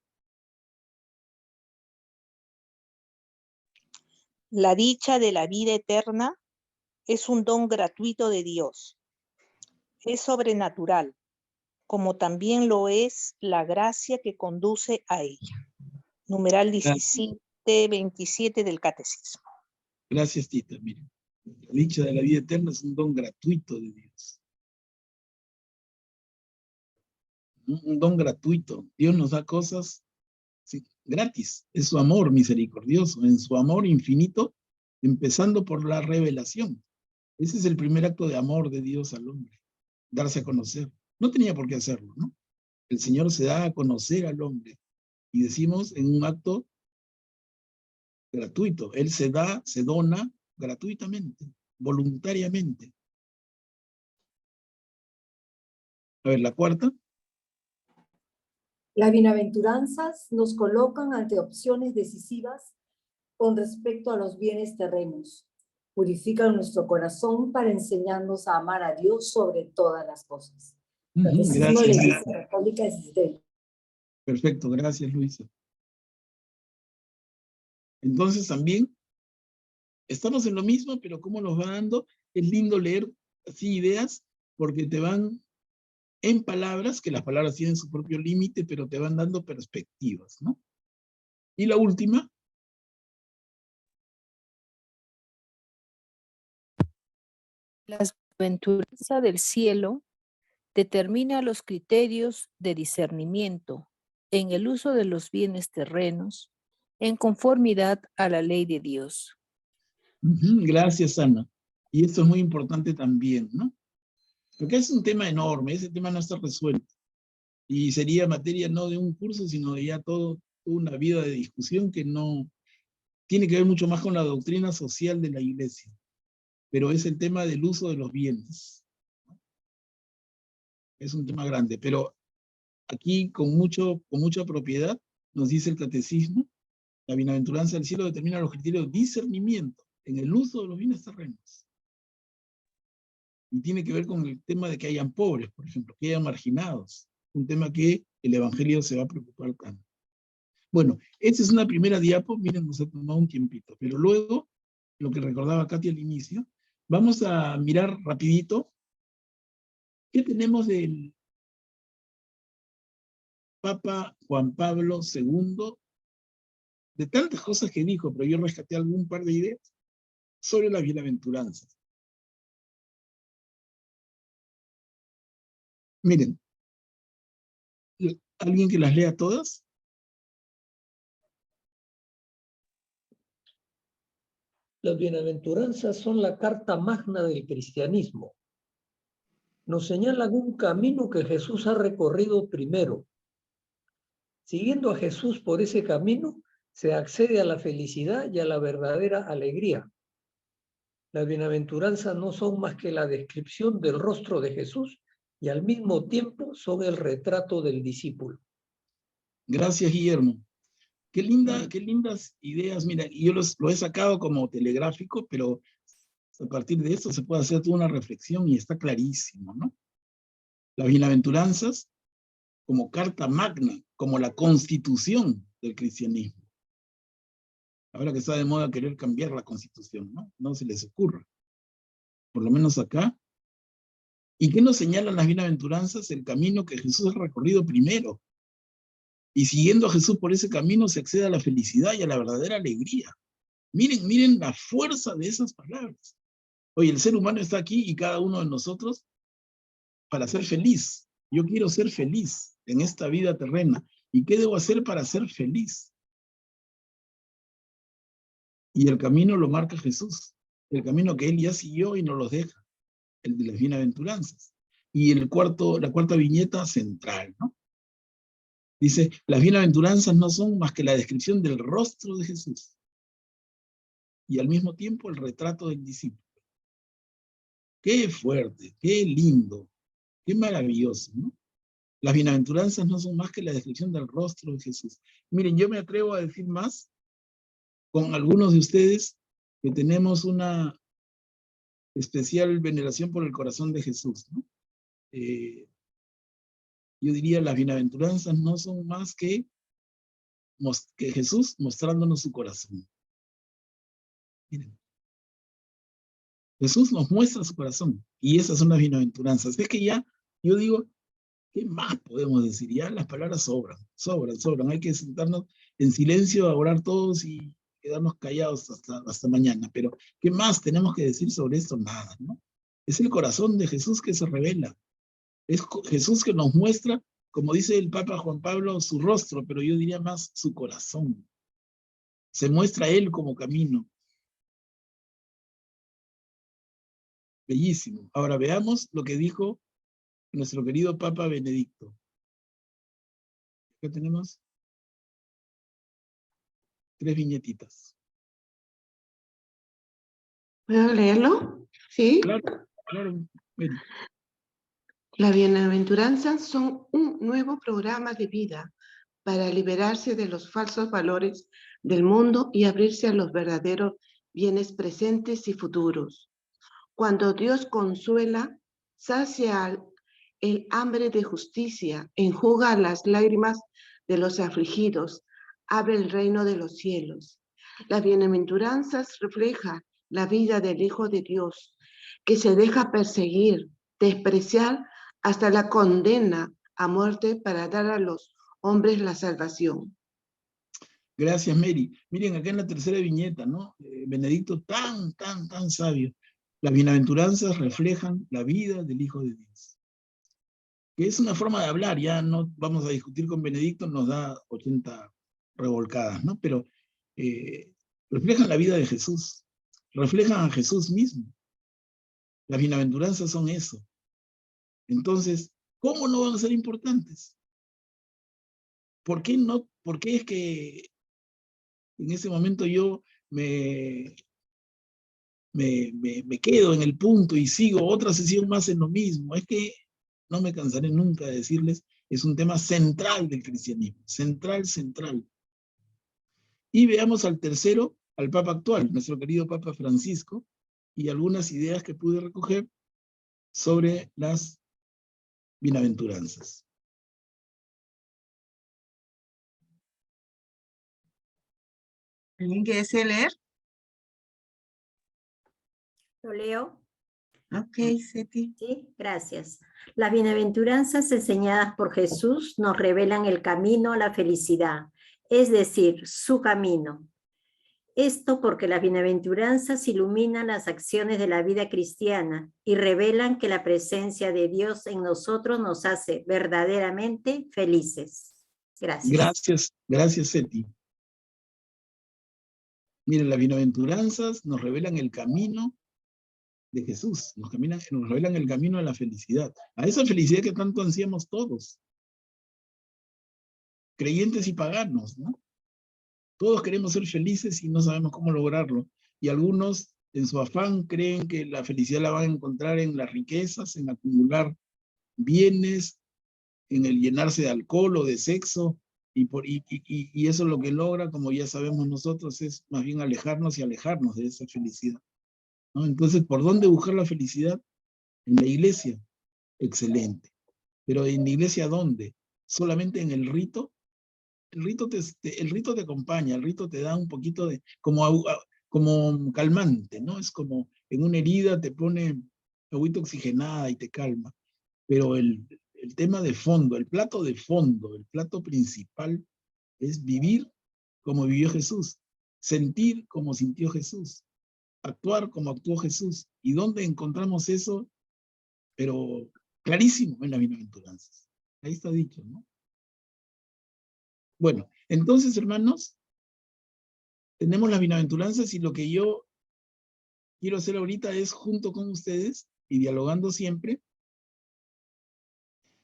La dicha de la vida eterna es un don gratuito de Dios. Es sobrenatural, como también lo es la gracia que conduce a ella. Numeral 17-27 del Catecismo. Gracias, Tita. Miren, la dicha de la vida eterna es un don gratuito de Dios. Un don gratuito. Dios nos da cosas gratis. Es su amor misericordioso, en su amor infinito, empezando por la revelación. Ese es el primer acto de amor de Dios al hombre, darse a conocer. No tenía por qué hacerlo, ¿no? El Señor se da a conocer al hombre. Y decimos en un acto gratuito. Él se dona gratuitamente, voluntariamente. A ver, la cuarta. Las bienaventuranzas nos colocan ante opciones decisivas con respecto a los bienes terrenos. Purifican nuestro corazón para enseñarnos a amar a Dios sobre todas las cosas. Catecismo de la Iglesia Católica es de... Perfecto, gracias, Luisa. Entonces también estamos en lo mismo, pero cómo nos va dando. Es lindo leer así ideas, porque te van en palabras, que las palabras tienen su propio límite, pero te van dando perspectivas, ¿no? Y la última. La bienaventuranza del cielo determina los criterios de discernimiento en el uso de los bienes terrenos en conformidad a la ley de Dios. Gracias, Ana. Y esto es muy importante también, ¿no? Porque es un tema enorme, ese tema no está resuelto. Y sería materia no de un curso, sino de ya toda una vida de discusión que no tiene que ver mucho más con la doctrina social de la Iglesia. Pero es el tema del uso de los bienes. Es un tema grande, pero aquí con mucha propiedad nos dice el catecismo, la bienaventuranza del cielo determina los criterios de discernimiento en el uso de los bienes terrenos. Y tiene que ver con el tema de que hayan pobres, por ejemplo, que hayan marginados. Un tema que el Evangelio se va a preocupar tanto. Bueno, esta es una primera diapo, miren, nos ha tomado un tiempito, pero luego, lo que recordaba Katia al inicio, vamos a mirar rapidito qué tenemos del Papa Juan Pablo II, de tantas cosas que dijo, pero yo rescaté algún par de ideas sobre las bienaventuranzas. Miren, ¿alguien que las lea todas? Las bienaventuranzas son la carta magna del cristianismo. Nos señalan un camino que Jesús ha recorrido primero. Siguiendo a Jesús por ese camino, se accede a la felicidad y a la verdadera alegría. Las bienaventuranzas no son más que la descripción del rostro de Jesús y al mismo tiempo son el retrato del discípulo. Gracias, Guillermo. Qué lindas ideas. Mira, yo lo he sacado como telegráfico, pero a partir de esto se puede hacer toda una reflexión y está clarísimo, ¿no? Las bienaventuranzas como carta magna, como la constitución del cristianismo. Ahora que está de moda querer cambiar la constitución, ¿no? No se les ocurra. Por lo menos acá. ¿Y qué nos señalan las bienaventuranzas? El camino que Jesús ha recorrido primero. Y siguiendo a Jesús por ese camino se accede a la felicidad y a la verdadera alegría. Miren la fuerza de esas palabras. Oye, el ser humano está aquí y cada uno de nosotros para ser feliz. Yo quiero ser feliz en esta vida terrena. ¿Y qué debo hacer para ser feliz? Y el camino lo marca Jesús. el camino que él ya siguió y nos los deja, el de las bienaventuranzas. Y la cuarta viñeta central, ¿no? Dice, las bienaventuranzas no son más que la descripción del rostro de Jesús y al mismo tiempo el retrato del discípulo. Qué fuerte, qué lindo, qué maravilloso, ¿no? Las bienaventuranzas no son más que la descripción del rostro de Jesús. Miren, yo me atrevo a decir más con algunos de ustedes que tenemos una especial veneración por el corazón de Jesús, ¿no? Yo diría, las bienaventuranzas no son más que Jesús mostrándonos su corazón. Miren. Jesús nos muestra su corazón, y esas son las bienaventuranzas. Es que ya, yo digo, ¿qué más podemos decir? Ya las palabras sobran. Hay que sentarnos en silencio a orar todos y quedarnos callados hasta mañana. Pero, ¿qué más tenemos que decir sobre esto? Nada, ¿no? Es el corazón de Jesús que se revela. Es Jesús que nos muestra, como dice el Papa Juan Pablo, su rostro, pero yo diría más su corazón. Se muestra Él como camino. Bellísimo. Ahora veamos lo que dijo nuestro querido Papa Benedicto. Acá tenemos 3 viñetitas. ¿Puedo leerlo? ¿Sí? Claro. Mary. Las bienaventuranzas son un nuevo programa de vida para liberarse de los falsos valores del mundo y abrirse a los verdaderos bienes presentes y futuros. Cuando Dios consuela, sacia el hambre de justicia, enjuga las lágrimas de los afligidos, abre el reino de los cielos. Las bienaventuranzas reflejan la vida del Hijo de Dios, que se deja perseguir, despreciar hasta la condena a muerte para dar a los hombres la salvación. Gracias, Mary. Miren, acá en la tercera viñeta, ¿no? Benedicto tan sabio. Las bienaventuranzas reflejan la vida del Hijo de Dios. Que es una forma de hablar, ya no vamos a discutir con Benedicto, nos da 80 revolcadas, ¿no? Pero reflejan la vida de Jesús, reflejan a Jesús mismo. Las bienaventuranzas son eso. Entonces, ¿cómo no van a ser importantes? ¿Por qué no? ¿Por qué es que en ese momento yo me quedo en el punto y sigo otra sesión más en lo mismo? Es que no me cansaré nunca de decirles, es un tema central del cristianismo, central. Y veamos al tercero, al Papa actual, nuestro querido Papa Francisco, y algunas ideas que pude recoger sobre las bienaventuranzas. ¿Alguien que desee leer? ¿Lo leo? Ok, Seti. Sí, gracias. Las bienaventuranzas enseñadas por Jesús nos revelan el camino a la felicidad, es decir, su camino. Esto porque las bienaventuranzas iluminan las acciones de la vida cristiana y revelan que la presencia de Dios en nosotros nos hace verdaderamente felices. Gracias. Gracias, Seti. Miren, las bienaventuranzas nos revelan el camino de Jesús, nos revelan el camino a la felicidad, a esa felicidad que tanto ansiamos todos, creyentes y paganos, ¿no? Todos queremos ser felices y no sabemos cómo lograrlo, y algunos en su afán creen que la felicidad la van a encontrar en las riquezas, en acumular bienes, en el llenarse de alcohol o de sexo, y eso lo que logra, como ya sabemos nosotros, es más bien alejarnos de esa felicidad, ¿no? Entonces, ¿por dónde buscar la felicidad? En la iglesia. Excelente. Pero ¿en la iglesia dónde? ¿Solamente en el rito? El rito te acompaña, el rito te da un poquito de, como calmante, ¿no? Es como en una herida te pone agüita oxigenada y te calma. Pero el tema de fondo, el plato de fondo, el plato principal es vivir como vivió Jesús, sentir como sintió Jesús, actuar como actuó Jesús. ¿Y dónde encontramos eso? Pero clarísimo en las bienaventuranzas. Ahí está dicho, ¿no? Bueno, entonces, hermanos, tenemos las bienaventuranzas y lo que yo quiero hacer ahorita es, junto con ustedes y dialogando siempre,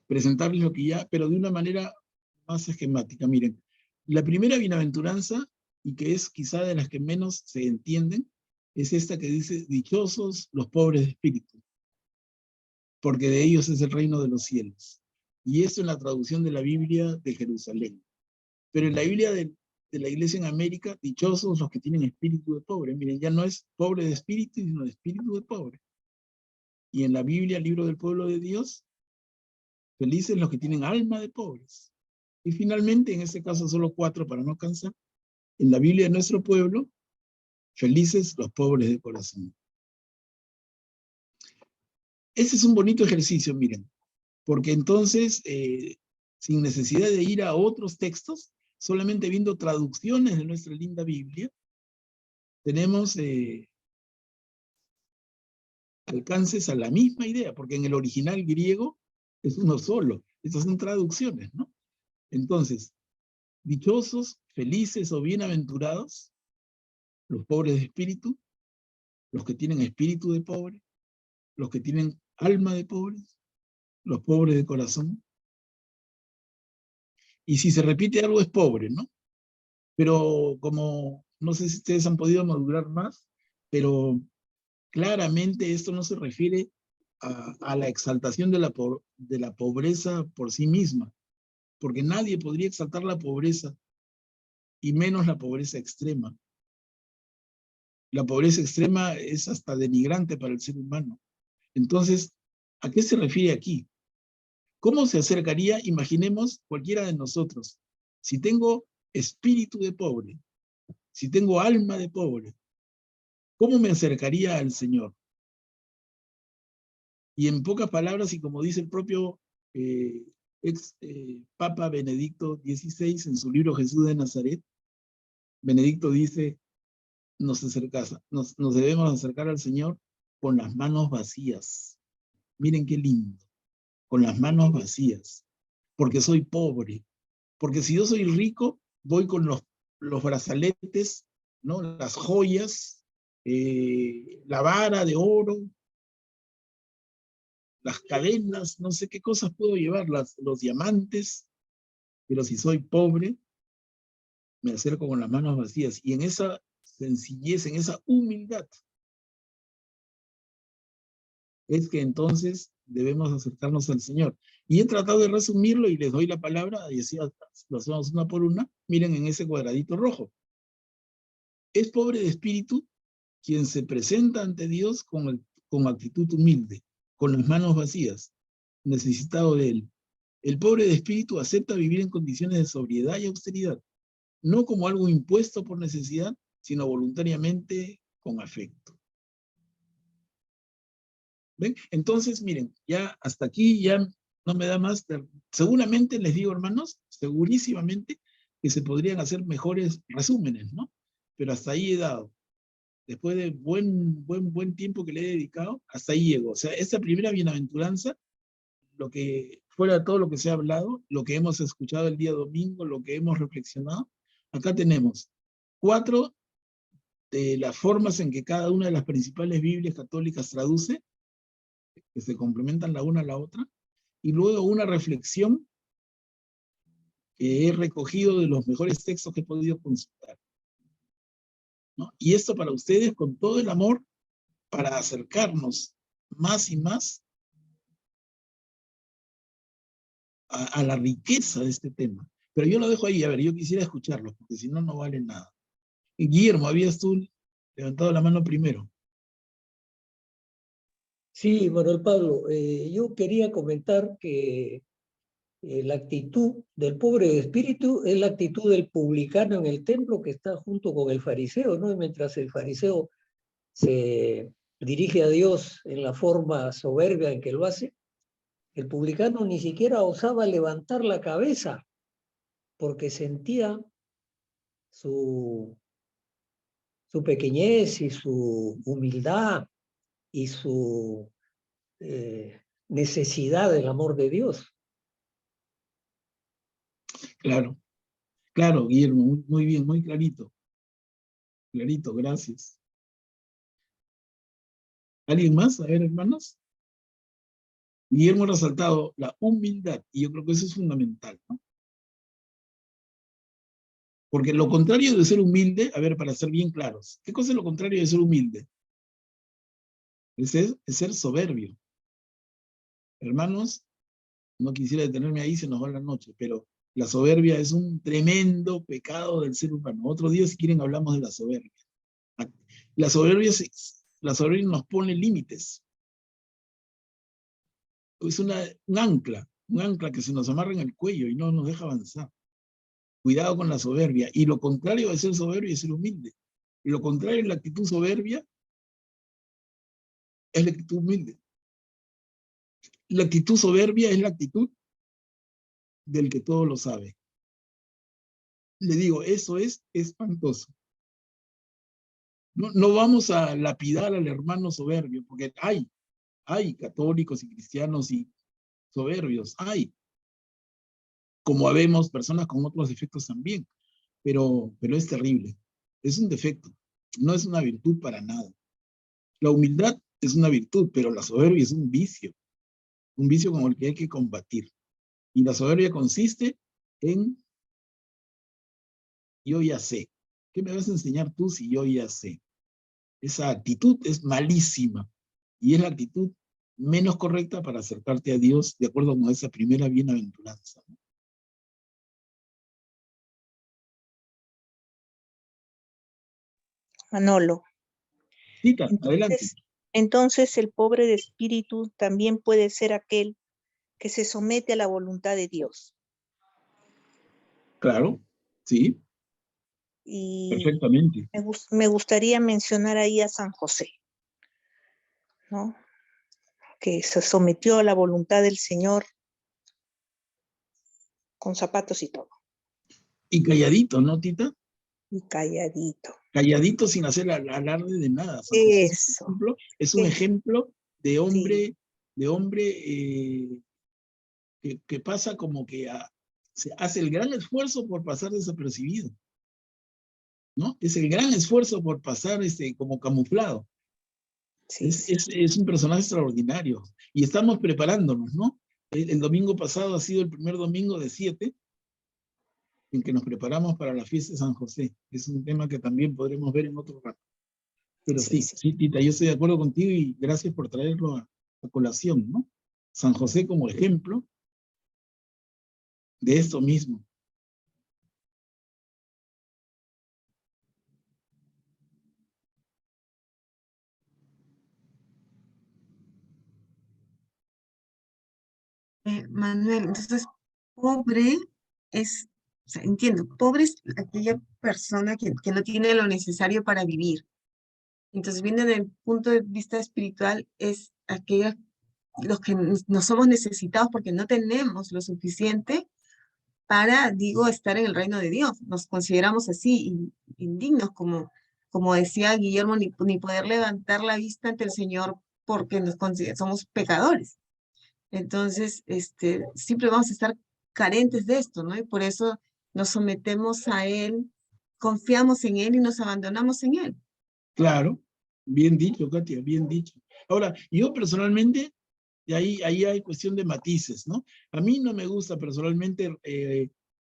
presentarles lo que ya, pero de una manera más esquemática. Miren, la primera bienaventuranza, y que es quizá de las que menos se entienden, es esta que dice, dichosos los pobres de espíritu, porque de ellos es el reino de los cielos. Y esto en la traducción de la Biblia de Jerusalén. Pero en la Biblia de la Iglesia en América, dichosos los que tienen espíritu de pobre. Miren, ya no es pobre de espíritu, sino de espíritu de pobre. Y en la Biblia, libro del pueblo de Dios, felices los que tienen alma de pobres. Y finalmente, en este caso solo 4 para no cansar, en la Biblia de nuestro pueblo, felices los pobres de corazón. Ese es un bonito ejercicio, miren, porque entonces, sin necesidad de ir a otros textos, solamente viendo traducciones de nuestra linda Biblia, tenemos alcances a la misma idea, porque en el original griego es uno solo. Estas son traducciones, ¿no? Entonces, dichosos, felices o bienaventurados, los pobres de espíritu, los que tienen espíritu de pobre, los que tienen alma de pobres, los pobres de corazón. Y si se repite algo es pobre, ¿no? Pero como, no sé si ustedes han podido madurar más, pero claramente esto no se refiere a la exaltación de la pobreza por sí misma, porque nadie podría exaltar la pobreza, y menos la pobreza extrema. La pobreza extrema es hasta denigrante para el ser humano. Entonces, ¿a qué se refiere aquí? ¿Cómo se acercaría? Imaginemos cualquiera de nosotros. Si tengo espíritu de pobre, si tengo alma de pobre, ¿cómo me acercaría al Señor? Y en pocas palabras, y como dice el propio Papa Benedicto XVI en su libro Jesús de Nazaret, Benedicto dice, nos debemos acercar al Señor con las manos vacías. Miren qué lindo, con las manos vacías, porque soy pobre. Porque si yo soy rico, voy con los brazaletes, ¿no? Las joyas, la vara de oro, las cadenas, no sé qué cosas puedo llevar, los diamantes, pero si soy pobre, me acerco con las manos vacías. Y en esa sencillez, en esa humildad, es que entonces debemos acercarnos al Señor. Y he tratado de resumirlo y les doy la palabra, y así lo hacemos una por una. Miren en ese cuadradito rojo. Es pobre de espíritu quien se presenta ante Dios con actitud humilde, con las manos vacías, necesitado de Él. El pobre de espíritu acepta vivir en condiciones de sobriedad y austeridad, no como algo impuesto por necesidad, sino voluntariamente con afecto. ¿Ven? Entonces, miren, ya hasta aquí ya no me da más. Seguramente les digo, hermanos, segurísimamente que se podrían hacer mejores resúmenes, ¿no? Pero hasta ahí he dado. Después de buen tiempo que le he dedicado, hasta ahí llego. O sea, esta primera bienaventuranza, lo que fuera todo lo que se ha hablado, lo que hemos escuchado el día domingo, lo que hemos reflexionado, acá tenemos 4 de las formas en que cada una de las principales Biblias católicas traduce, que se complementan la una a la otra, y luego una reflexión que he recogido de los mejores textos que he podido consultar, ¿no? Y esto para ustedes con todo el amor, para acercarnos más y más a la riqueza de este tema. Pero yo lo dejo ahí, a ver, yo quisiera escucharlo, porque si no, no vale nada. Guillermo, habías tú levantado la mano primero. Sí, Manuel Pablo, yo quería comentar que la actitud del pobre de espíritu es la actitud del publicano en el templo que está junto con el fariseo, ¿no? Y mientras el fariseo se dirige a Dios en la forma soberbia en que lo hace, el publicano ni siquiera osaba levantar la cabeza porque sentía su pequeñez y su humildad y su necesidad del amor de Dios. Claro, claro, Guillermo, muy bien, muy clarito. Clarito, gracias. ¿Alguien más? A ver, hermanos. Guillermo ha resaltado la humildad, y yo creo que eso es fundamental, ¿no? Porque lo contrario de ser humilde, a ver, para ser bien claros, ¿qué cosa es lo contrario de ser humilde? Es ser soberbio. Hermanos, no quisiera detenerme ahí, se nos va la noche, pero la soberbia es un tremendo pecado del ser humano. Otro día, si quieren, hablamos de la soberbia. La soberbia nos pone límites. Es un ancla que se nos amarra en el cuello y no nos deja avanzar. Cuidado con la soberbia. Y lo contrario de ser soberbio es ser humilde. Y lo contrario de la actitud soberbia es la actitud humilde. La actitud soberbia es la actitud del que todo lo sabe. Le digo, eso es espantoso. No vamos a lapidar al hermano soberbio, porque hay católicos y cristianos y soberbios, hay. Como habemos personas con otros defectos también, pero es terrible. Es un defecto, no es una virtud para nada. La humildad es una virtud, pero la soberbia es un vicio con el que hay que combatir. Y la soberbia consiste en yo ya sé. ¿Qué me vas a enseñar tú si yo ya sé? Esa actitud es malísima y es la actitud menos correcta para acercarte a Dios de acuerdo con esa primera bienaventuranza. Manolo. Cita, adelante. Entonces el pobre de espíritu también puede ser aquel que se somete a la voluntad de Dios. Claro, sí. Y perfectamente. me gustaría mencionar ahí a San José, ¿no? Que se sometió a la voluntad del Señor con zapatos y todo. Y calladito, ¿no, Tita? Y calladito. Calladito sin hacer alarde de nada. San José Eso. Es un ejemplo de hombre, sí. Que pasa como que se hace el gran esfuerzo por pasar desapercibido, ¿no? Es el gran esfuerzo por pasar como camuflado. Sí, es un personaje extraordinario. Y estamos preparándonos, ¿no? El domingo pasado ha sido el primer domingo de 7 en que nos preparamos para la fiesta de San José. Es un tema que también podremos ver en otro rato. Pero sí, Tita, yo estoy de acuerdo contigo y gracias por traerlo a colación, ¿no? San José como ejemplo de esto mismo. Manuel, entonces, pobre es, o sea, entiendo, pobre es aquella persona que no tiene lo necesario para vivir. Entonces, viendo desde el punto de vista espiritual, es los que no somos necesitados porque no tenemos lo suficiente para, digo, estar en el reino de Dios. Nos consideramos así, indignos, como decía Guillermo, ni poder levantar la vista ante el Señor porque somos pecadores. Entonces, siempre vamos a estar carentes de esto, ¿no? Y por eso nos sometemos a Él, confiamos en Él y nos abandonamos en Él. Claro, bien dicho, Katia, bien dicho. Ahora, yo personalmente, y ahí hay cuestión de matices, ¿no? A mí no me gusta personalmente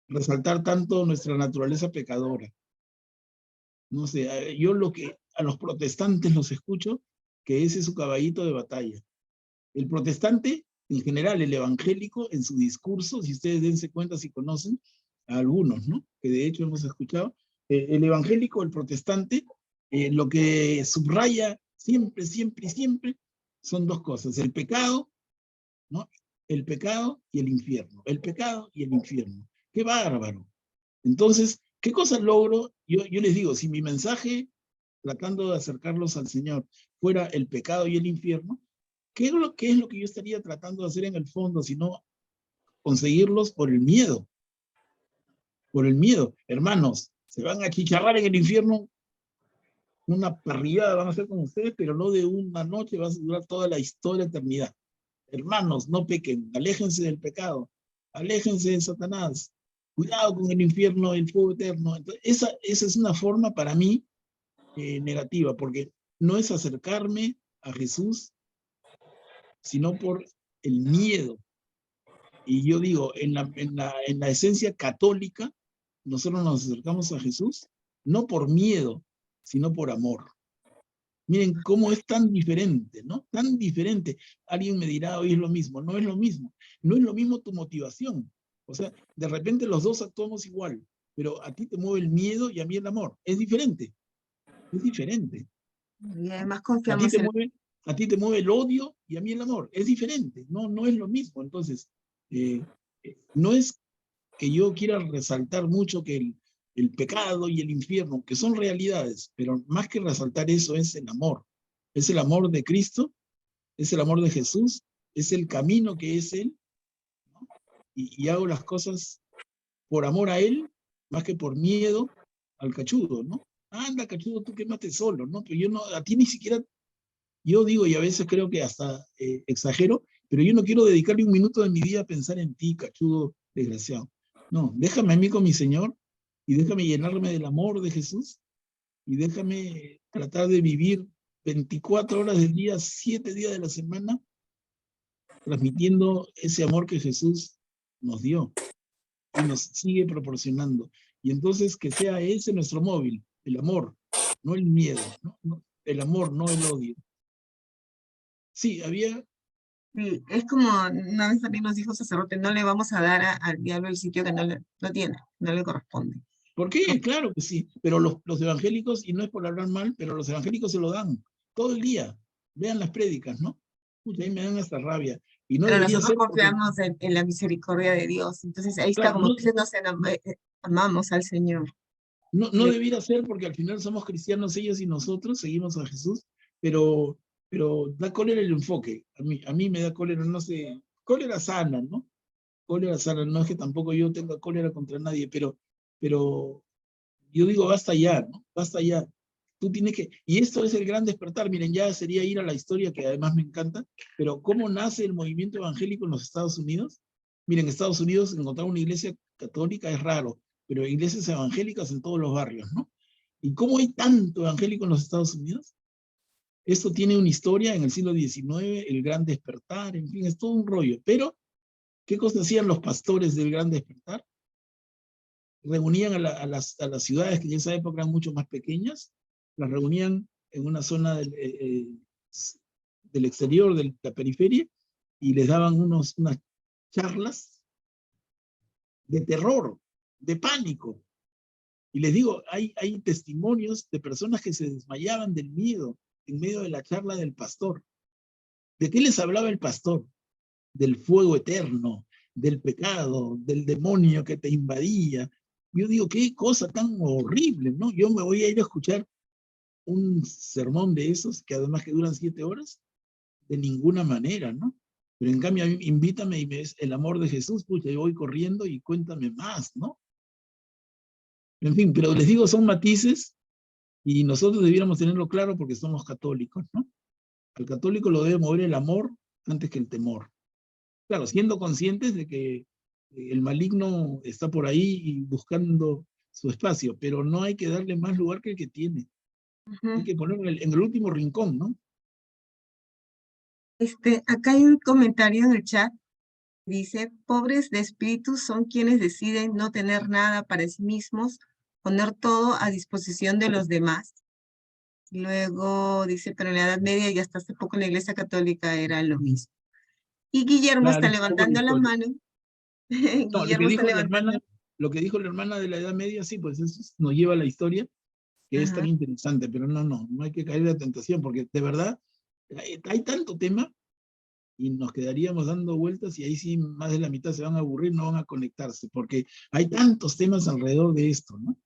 resaltar tanto nuestra naturaleza pecadora. No sé, yo a los protestantes los escucho, que ese es su caballito de batalla. El protestante, en general, el evangélico, en su discurso, si ustedes dense cuenta si conocen a algunos, ¿no? Que de hecho hemos escuchado, el evangélico, el protestante, lo que subraya siempre, siempre, siempre son dos cosas, el pecado, ¿no? El pecado y el infierno, el pecado y el infierno. ¡Qué bárbaro! Entonces, ¿qué cosa logro? Yo les digo, si mi mensaje, tratando de acercarlos al Señor, fuera el pecado y el infierno, ¿qué es lo que yo estaría tratando de hacer en el fondo, sino conseguirlos por el miedo? Por el miedo. Hermanos, se van a chicharrar en el infierno, una parrillada van a hacer con ustedes, pero no de una noche, va a durar toda la historia, eternidad. Hermanos, no pequen, aléjense del pecado, aléjense de Satanás, cuidado con el infierno, el fuego eterno. Entonces, esa es una forma para mí negativa, porque no es acercarme a Jesús, sino por el miedo. Y yo digo, en la esencia católica, nosotros nos acercamos a Jesús, no por miedo, sino por amor. Miren cómo es tan diferente, ¿no? Tan diferente. Alguien me dirá, hoy es lo mismo. No es lo mismo. No es lo mismo tu motivación. O sea, de repente los dos actuamos igual, pero a ti te mueve el miedo y a mí el amor. Es diferente. Es diferente. Y además A ti confiamos te en... mueve, a ti te mueve el odio y a mí el amor. Es diferente. No, no es lo mismo. Entonces, no es que yo quiera resaltar mucho que el pecado y el infierno, que son realidades, pero más que resaltar eso es el amor. Es el amor de Cristo, es el amor de Jesús, es el camino que es Él, ¿no? Y hago las cosas por amor a Él, más que por miedo al cachudo, ¿no? Anda, cachudo, tú quémate solo, ¿no? Pero yo no, a ti ni siquiera, yo digo, y a veces creo que hasta exagero, pero yo no quiero dedicarle un minuto de mi vida a pensar en ti, cachudo desgraciado. No, déjame a mí con mi Señor y déjame llenarme del amor de Jesús y déjame tratar de vivir 24 horas del día, 7 días de la semana, transmitiendo ese amor que Jesús nos dio y nos sigue proporcionando. Y entonces que sea ese nuestro móvil, el amor, no el miedo, ¿no? El amor, no el odio. Sí, había... Sí, es como una vez también nos dijo sacerdote, no le vamos a dar al diablo el sitio que no tiene, no le corresponde. ¿Por qué? Claro que sí, pero los evangélicos, y no es por hablar mal, pero los evangélicos se lo dan todo el día. Vean las prédicas, ¿no? Uy, ahí me dan hasta rabia. Y no Pero debería nosotros ser porque... confiamos en la misericordia de Dios. Entonces ahí está, Claro, como no, que amamos al Señor. no debiera ser porque al final somos cristianos ellos y nosotros, seguimos a Jesús, pero da cólera el enfoque. A mí me da cólera, no sé, cólera sana, ¿no? Cólera sana, no es que tampoco yo tenga cólera contra nadie, pero yo digo, basta ya, ¿no? Basta ya. Tú tienes que, y esto es el gran despertar, miren, ya sería ir a la historia, que además me encanta, pero ¿cómo nace el movimiento evangélico en los Estados Unidos? Miren, en Estados Unidos encontrar una iglesia católica es raro, pero iglesias evangélicas en todos los barrios, ¿no? ¿Y cómo hay tanto evangélico en los Estados Unidos? Esto tiene una historia en el siglo XIX, el gran despertar, en fin, es todo un rollo. Pero, ¿qué cosas hacían los pastores del gran despertar? Reunían a las ciudades que en esa época eran mucho más pequeñas, las reunían en una zona del exterior, de la periferia, y les daban unas charlas de terror, de pánico. Y les digo, hay testimonios de personas que se desmayaban del miedo en medio de la charla del pastor. ¿De qué les hablaba el pastor? Del fuego eterno, del pecado, del demonio que te invadía. Yo digo, qué cosa tan horrible, ¿no? Yo me voy a ir a escuchar un sermón de esos, que además que duran 7 horas, de ninguna manera, ¿no? Pero en cambio, a mí, invítame y me es el amor de Jesús, pucha, yo voy corriendo y cuéntame más, ¿no? En fin, pero les digo, son matices y nosotros debiéramos tenerlo claro porque somos católicos, ¿no? Al católico lo debe mover el amor antes que el temor. Claro, siendo conscientes de que el maligno está por ahí y buscando su espacio, pero no hay que darle más lugar que el que tiene. Hay que ponerlo en el último rincón, ¿no? Acá hay un comentario en el chat. Dice, pobres de espíritu son quienes deciden no tener nada para sí mismos, poner todo a disposición de los demás. Luego dice, pero en la Edad Media y hasta hace poco en la Iglesia Católica era lo mismo. Y Guillermo Claro, está es un poco la levantando la historia. mano. No, Guillermo está levantando. lo que dijo la hermana de la Edad Media, sí, pues eso nos lleva a la historia, que es tan interesante, pero no hay que caer en la tentación, porque de verdad hay tanto tema y nos quedaríamos dando vueltas y ahí sí más de la mitad se van a aburrir, no van a conectarse, porque hay tantos temas alrededor de esto, ¿no?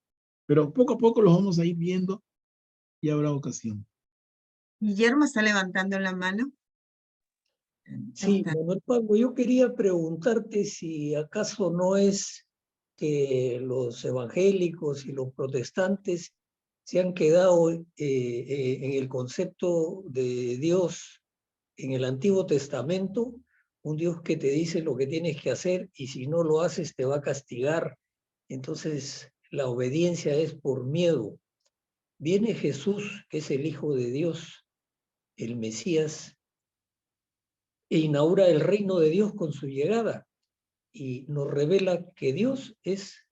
Pero poco a poco los vamos a ir viendo y habrá ocasión. Guillermo está levantando la mano. Sí, Manuel Pablo, yo quería preguntarte si acaso no es que los evangélicos y los protestantes se han quedado en el concepto de Dios en el Antiguo Testamento, un Dios que te dice lo que tienes que hacer y si no lo haces te va a castigar. Entonces la obediencia es por miedo. Viene Jesús, que es el Hijo de Dios, el Mesías inaugura el reino de Dios con su llegada y nos revela que Dios es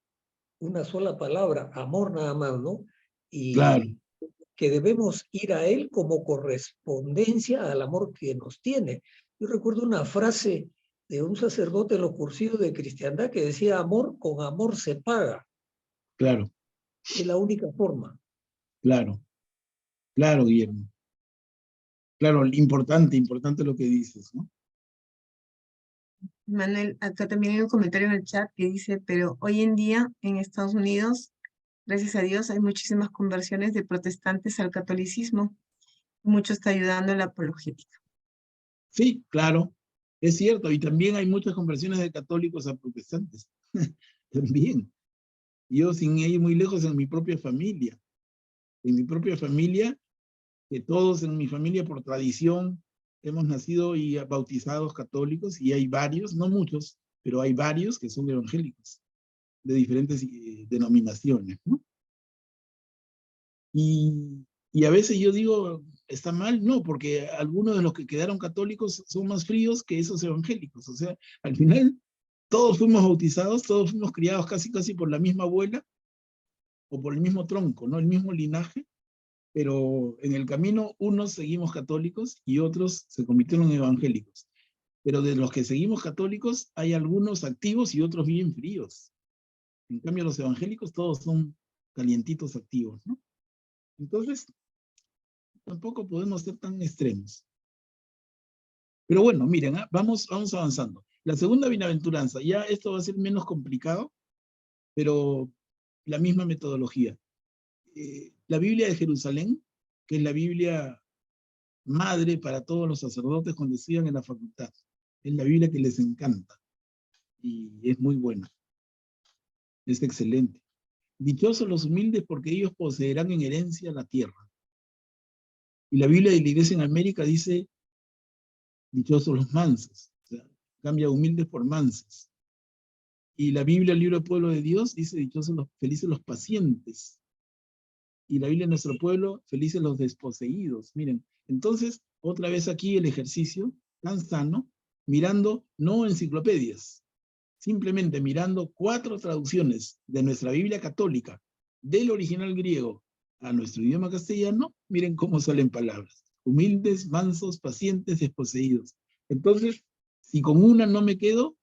una sola palabra, amor nada más, ¿no? Y Claro. que debemos ir a Él como correspondencia al amor que nos tiene. Yo recuerdo una frase de un sacerdote de los cursivos de cristiandad que decía, amor con amor se paga. Claro, Es la única forma. claro, claro, Guillermo. Claro, importante lo que dices, ¿no? Manuel, acá también hay un comentario en el chat que dice, pero hoy en día en Estados Unidos, gracias a Dios, hay muchísimas conversiones de protestantes al catolicismo. Mucho está ayudando en la apologética. Sí, claro, es cierto. Y también hay muchas conversiones de católicos a protestantes. También. Yo sin ir muy lejos en mi propia familia. En mi propia familia, que todos en mi familia por tradición hemos nacido y bautizados católicos, y hay varios, no muchos, pero hay varios que son evangélicos, de diferentes denominaciones, ¿no? Y a veces yo digo, ¿está mal? No, porque algunos de los que quedaron católicos son más fríos que esos evangélicos. O sea, al final todos fuimos bautizados, todos fuimos criados casi por la misma abuela o por el mismo tronco, ¿no? El mismo linaje, pero en el camino unos seguimos católicos y otros se convirtieron en evangélicos. Pero de los que seguimos católicos hay algunos activos y otros bien fríos. En cambio los evangélicos todos son calientitos activos, ¿no? Entonces, tampoco podemos ser tan extremos. Pero bueno, miren, vamos avanzando. La segunda bienaventuranza, ya esto va a ser menos complicado, pero la misma metodología. La Biblia de Jerusalén, que es la Biblia madre para todos los sacerdotes cuando estudian en la facultad. Es la Biblia que les encanta y es muy buena. Es excelente. Dichosos los humildes porque ellos poseerán en herencia la tierra. Y la Biblia de la Iglesia en América dice, dichosos los mansos. O sea, cambia humildes por mansos. Y la Biblia, el libro del pueblo de Dios, dice, felices los pacientes. Y la Biblia de nuestro pueblo, felices los desposeídos. Miren, entonces, otra vez aquí el ejercicio tan sano, mirando no enciclopedias, simplemente mirando 4 traducciones de nuestra Biblia católica, del original griego a nuestro idioma castellano, miren cómo salen palabras. Humildes, mansos, pacientes, desposeídos. Entonces, si con una no me quedo,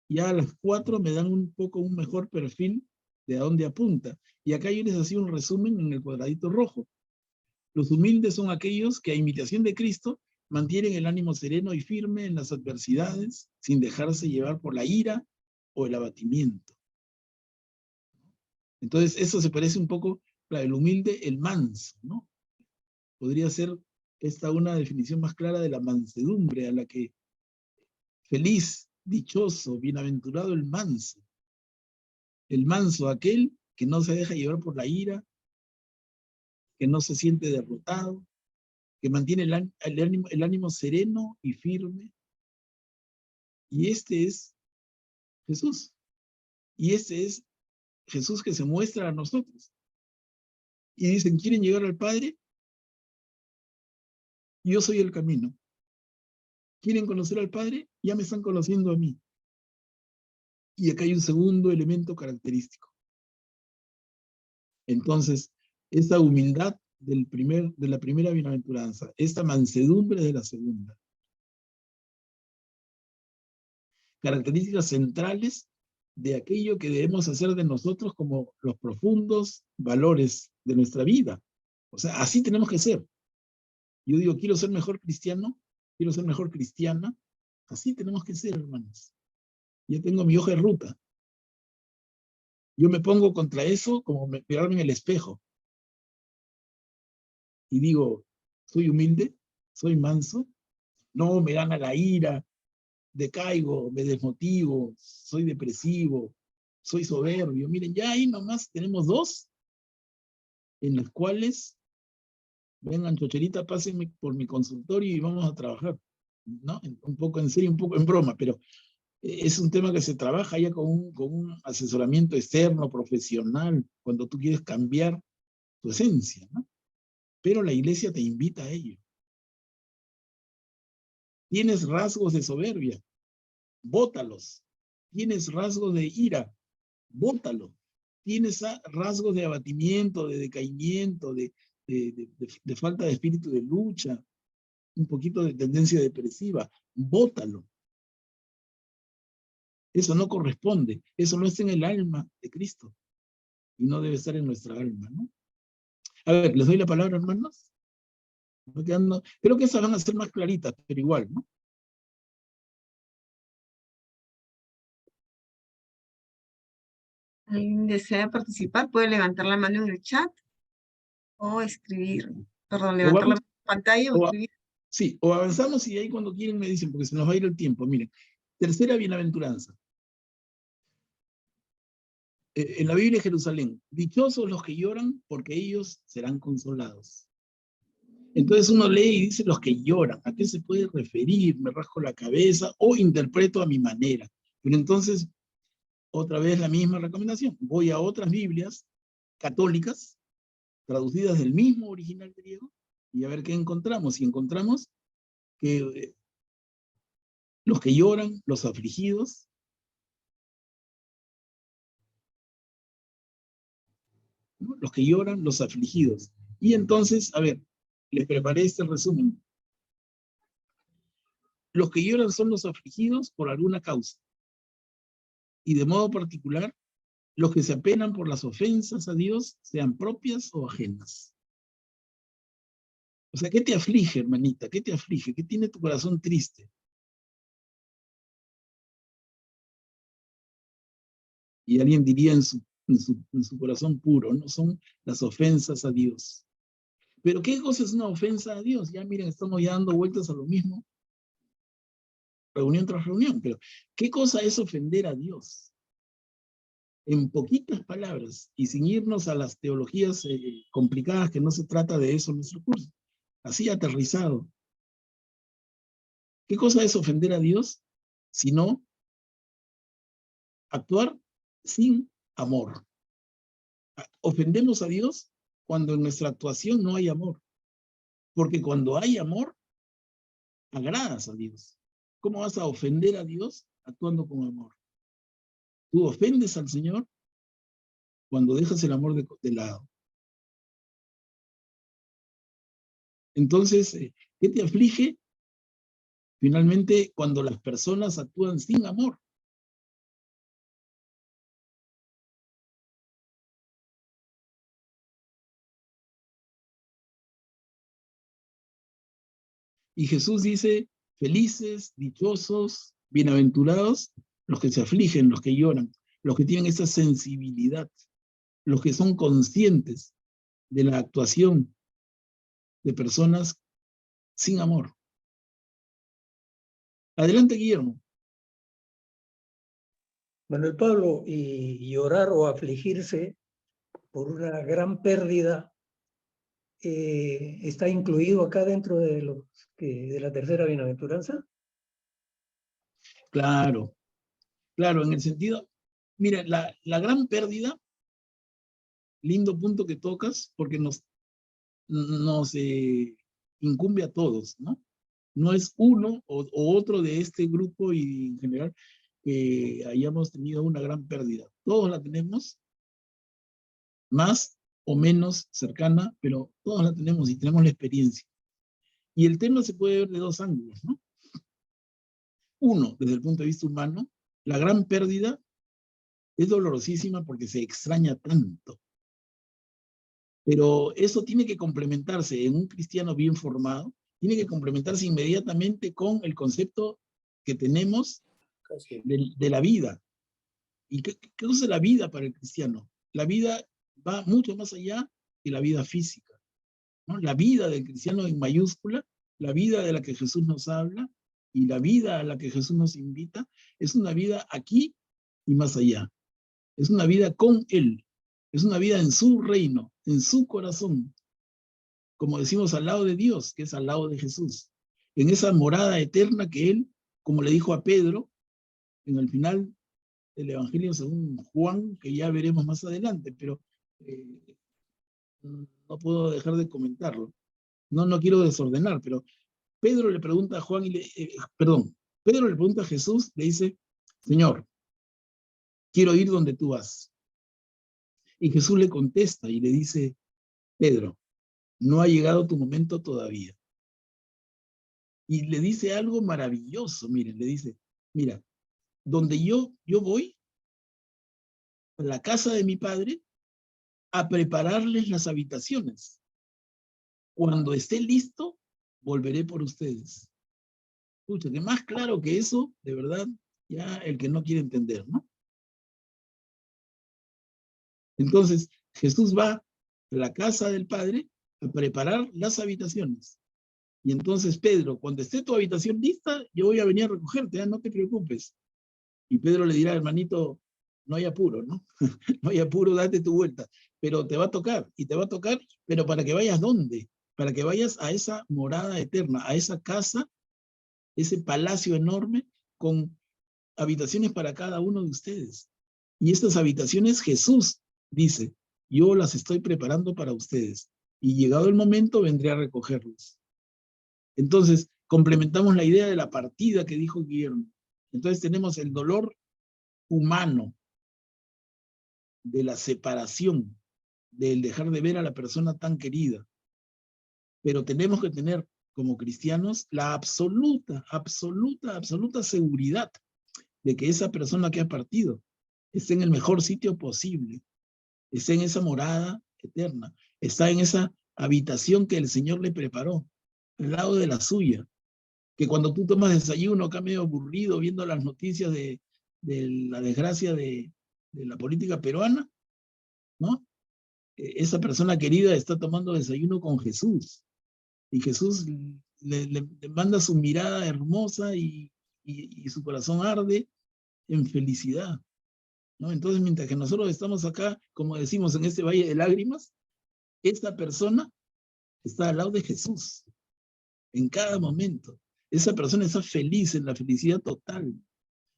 ya a las 4 me dan un poco un mejor perfil de a dónde apunta. Y acá yo les hacía un resumen en el cuadradito rojo. Los humildes son aquellos que a imitación de Cristo mantienen el ánimo sereno y firme en las adversidades, sin dejarse llevar por la ira o el abatimiento. Entonces eso se parece un poco al el humilde, el manso, ¿no? Podría ser esta una definición más clara de la mansedumbre, a la que feliz, dichoso, bienaventurado el manso. El manso, aquel que no se deja llevar por la ira, que no se siente derrotado, que mantiene el ánimo sereno y firme. Y este es Jesús. Y este es Jesús que se muestra a nosotros. Y dicen, ¿quieren llegar al Padre? Yo soy el camino. ¿Quieren conocer al Padre? Ya me están conociendo a mí. Y acá hay un segundo elemento característico. Entonces, esta humildad de la primera bienaventuranza, esta mansedumbre de la segunda. Características centrales de aquello que debemos hacer de nosotros como los profundos valores de nuestra vida. O sea, así tenemos que ser. Yo digo, quiero ser mejor cristiano, quiero ser mejor cristiana. Así tenemos que ser, hermanos. Yo tengo mi hoja de ruta. Yo me pongo contra eso como mirarme en el espejo. Y digo, soy humilde, soy manso, no me gana la ira, decaigo, me desmotivo, soy depresivo, soy soberbio. Miren, ya ahí nomás tenemos 2 en las cuales, vengan chocherita, pásenme por mi consultorio y vamos a trabajar. ¿No? Un poco en serio, un poco en broma, pero es un tema que se trabaja ya con un asesoramiento externo, profesional, cuando tú quieres cambiar tu esencia, ¿no? Pero la iglesia te invita a ello. Tienes rasgos de soberbia, bótalos. Tienes rasgos de ira, bótalo. Tienes rasgos de abatimiento, de decaimiento, de falta de espíritu de lucha, un poquito de tendencia depresiva, bótalo. Eso no corresponde, eso no está en el alma de Cristo y no debe estar en nuestra alma, ¿no? A ver, les doy la palabra, hermanos. Creo que esas van a ser más claritas, pero igual, ¿no? ¿Alguien desea participar? Puede levantar la mano en el chat o escribir. Perdón, levantar la pantalla o escribir. Sí, o avanzamos y ahí cuando quieren me dicen, porque se nos va a ir el tiempo. Miren, tercera bienaventuranza. En la Biblia de Jerusalén, dichosos los que lloran, porque ellos serán consolados. Entonces uno lee y dice los que lloran. ¿A qué se puede referir? Me rasco la cabeza o interpreto a mi manera. Pero entonces, otra vez la misma recomendación. Voy a otras Biblias católicas, traducidas del mismo original griego, y a ver qué encontramos. Y encontramos que los que lloran, los afligidos, ¿no? Los que lloran, los afligidos. Y entonces, a ver, les preparé este resumen. Los que lloran son los afligidos por alguna causa. Y de modo particular, los que se apenan por las ofensas a Dios, sean propias o ajenas. O sea, ¿qué te aflige, hermanita? ¿Qué te aflige? ¿Qué tiene tu corazón triste? Y alguien diría en su corazón puro, ¿no? Son las ofensas a Dios. Pero ¿qué cosa es una ofensa a Dios? Ya miren, estamos ya dando vueltas a lo mismo, reunión tras reunión, pero ¿qué cosa es ofender a Dios? En poquitas palabras, y sin irnos a las teologías complicadas, que no se trata de eso en nuestro curso, así aterrizado. ¿Qué cosa es ofender a Dios? Sino actuar sin amor. Ofendemos a Dios cuando en nuestra actuación no hay amor, porque cuando hay amor, agradas a Dios. ¿Cómo vas a ofender a Dios actuando con amor? Tú ofendes al Señor cuando dejas el amor de lado. Entonces, ¿qué te aflige? Finalmente, cuando las personas actúan sin amor. Y Jesús dice, felices, dichosos, bienaventurados, los que se afligen, los que lloran, los que tienen esa sensibilidad, los que son conscientes de la actuación de personas sin amor. Adelante, Guillermo. Manuel Pablo, y llorar o afligirse por una gran pérdida está incluido acá dentro de la tercera bienaventuranza. Claro, claro, en el sentido, mira, la gran pérdida, lindo punto que tocas, porque nos incumbe a todos, ¿no? No es uno o otro de este grupo y en general que hayamos tenido una gran pérdida. Todos la tenemos, más o menos cercana, pero todos la tenemos y tenemos la experiencia. Y el tema se puede ver de dos ángulos, ¿no? Uno, desde el punto de vista humano, la gran pérdida es dolorosísima porque se extraña tanto. Pero eso tiene que complementarse en un cristiano bien formado, tiene que complementarse inmediatamente con el concepto que tenemos de la vida. ¿Y qué es la vida para el cristiano? La vida va mucho más allá que la vida física, ¿no? La vida del cristiano en mayúscula, la vida de la que Jesús nos habla y la vida a la que Jesús nos invita, es una vida aquí y más allá. Es una vida con Él. Es una vida en su reino, en su corazón. Como decimos, al lado de Dios, que es al lado de Jesús. En esa morada eterna que Él, como le dijo a Pedro, en el final del Evangelio según Juan, que ya veremos más adelante, pero no puedo dejar de comentarlo. No quiero desordenar, pero Pedro le pregunta a Juan, Pedro le pregunta a Jesús, le dice, Señor, quiero ir donde tú vas. Y Jesús le contesta y le dice, Pedro, no ha llegado tu momento todavía. Y le dice algo maravilloso, miren, le dice, mira, donde yo voy, a la casa de mi padre, a prepararles las habitaciones. Cuando esté listo, volveré por ustedes. Escucha, que más claro que eso, de verdad, ya el que no quiere entender, ¿no? Entonces, Jesús va a la casa del Padre a preparar las habitaciones. Y entonces, Pedro, cuando esté tu habitación lista, yo voy a venir a recogerte, no te preocupes. Y Pedro le dirá, hermanito, no hay apuro, ¿no? No hay apuro, date tu vuelta. Pero te va a tocar, y te va a tocar, pero para que vayas ¿dónde? Para que vayas a esa morada eterna, a esa casa, ese palacio enorme con habitaciones para cada uno de ustedes. Y estas habitaciones Jesús dice, yo las estoy preparando para ustedes. Y llegado el momento vendré a recogerlos. Entonces, complementamos la idea de la partida que dijo Guillermo. Entonces tenemos el dolor humano de la separación, del dejar de ver a la persona tan querida. Pero tenemos que tener, como cristianos, la absoluta seguridad de que esa persona que ha partido está en el mejor sitio posible, está en esa morada eterna, está en esa habitación que el Señor le preparó, al lado de la suya, que cuando tú tomas desayuno acá medio aburrido viendo las noticias de la desgracia de la política peruana, ¿no? Esa persona querida está tomando desayuno con Jesús, y Jesús le manda su mirada hermosa y su corazón arde en felicidad, ¿no? Entonces, mientras que nosotros estamos acá, como decimos, en este valle de lágrimas, esta persona está al lado de Jesús en cada momento. Esa persona está feliz, en la felicidad total.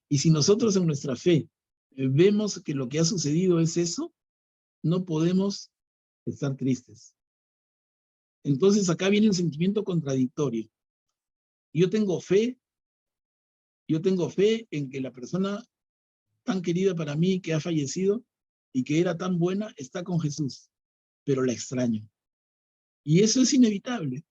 Y si nosotros en nuestra fe vemos que lo que ha sucedido es eso, no podemos estar tristes. Entonces acá viene el sentimiento contradictorio. Yo tengo fe en que la persona tan querida para mí, que ha fallecido y que era tan buena, está con Jesús, pero la extraño. Y eso es inevitable.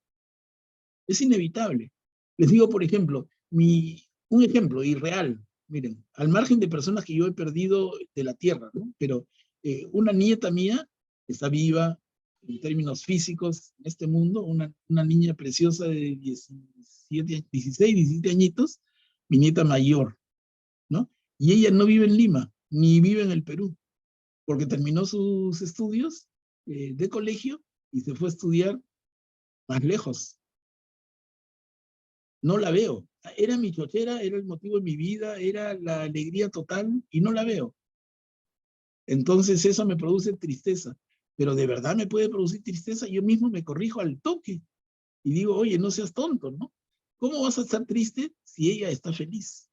Es inevitable. Les digo, por ejemplo, un ejemplo irreal. Miren, al margen de personas que yo he perdido de la tierra, ¿no? Pero una nieta mía está viva en términos físicos en este mundo, una niña preciosa de 16, 17 añitos, mi nieta mayor, ¿no? Y ella no vive en Lima, ni vive en el Perú, porque terminó sus estudios de colegio y se fue a estudiar más lejos. No la veo. Era mi chochera, era el motivo de mi vida, era la alegría total, y no la veo. Entonces eso me produce tristeza. Pero de verdad me puede producir tristeza, yo mismo me corrijo al toque. Y digo, oye, no seas tonto, ¿no? ¿Cómo vas a estar triste si ella está feliz?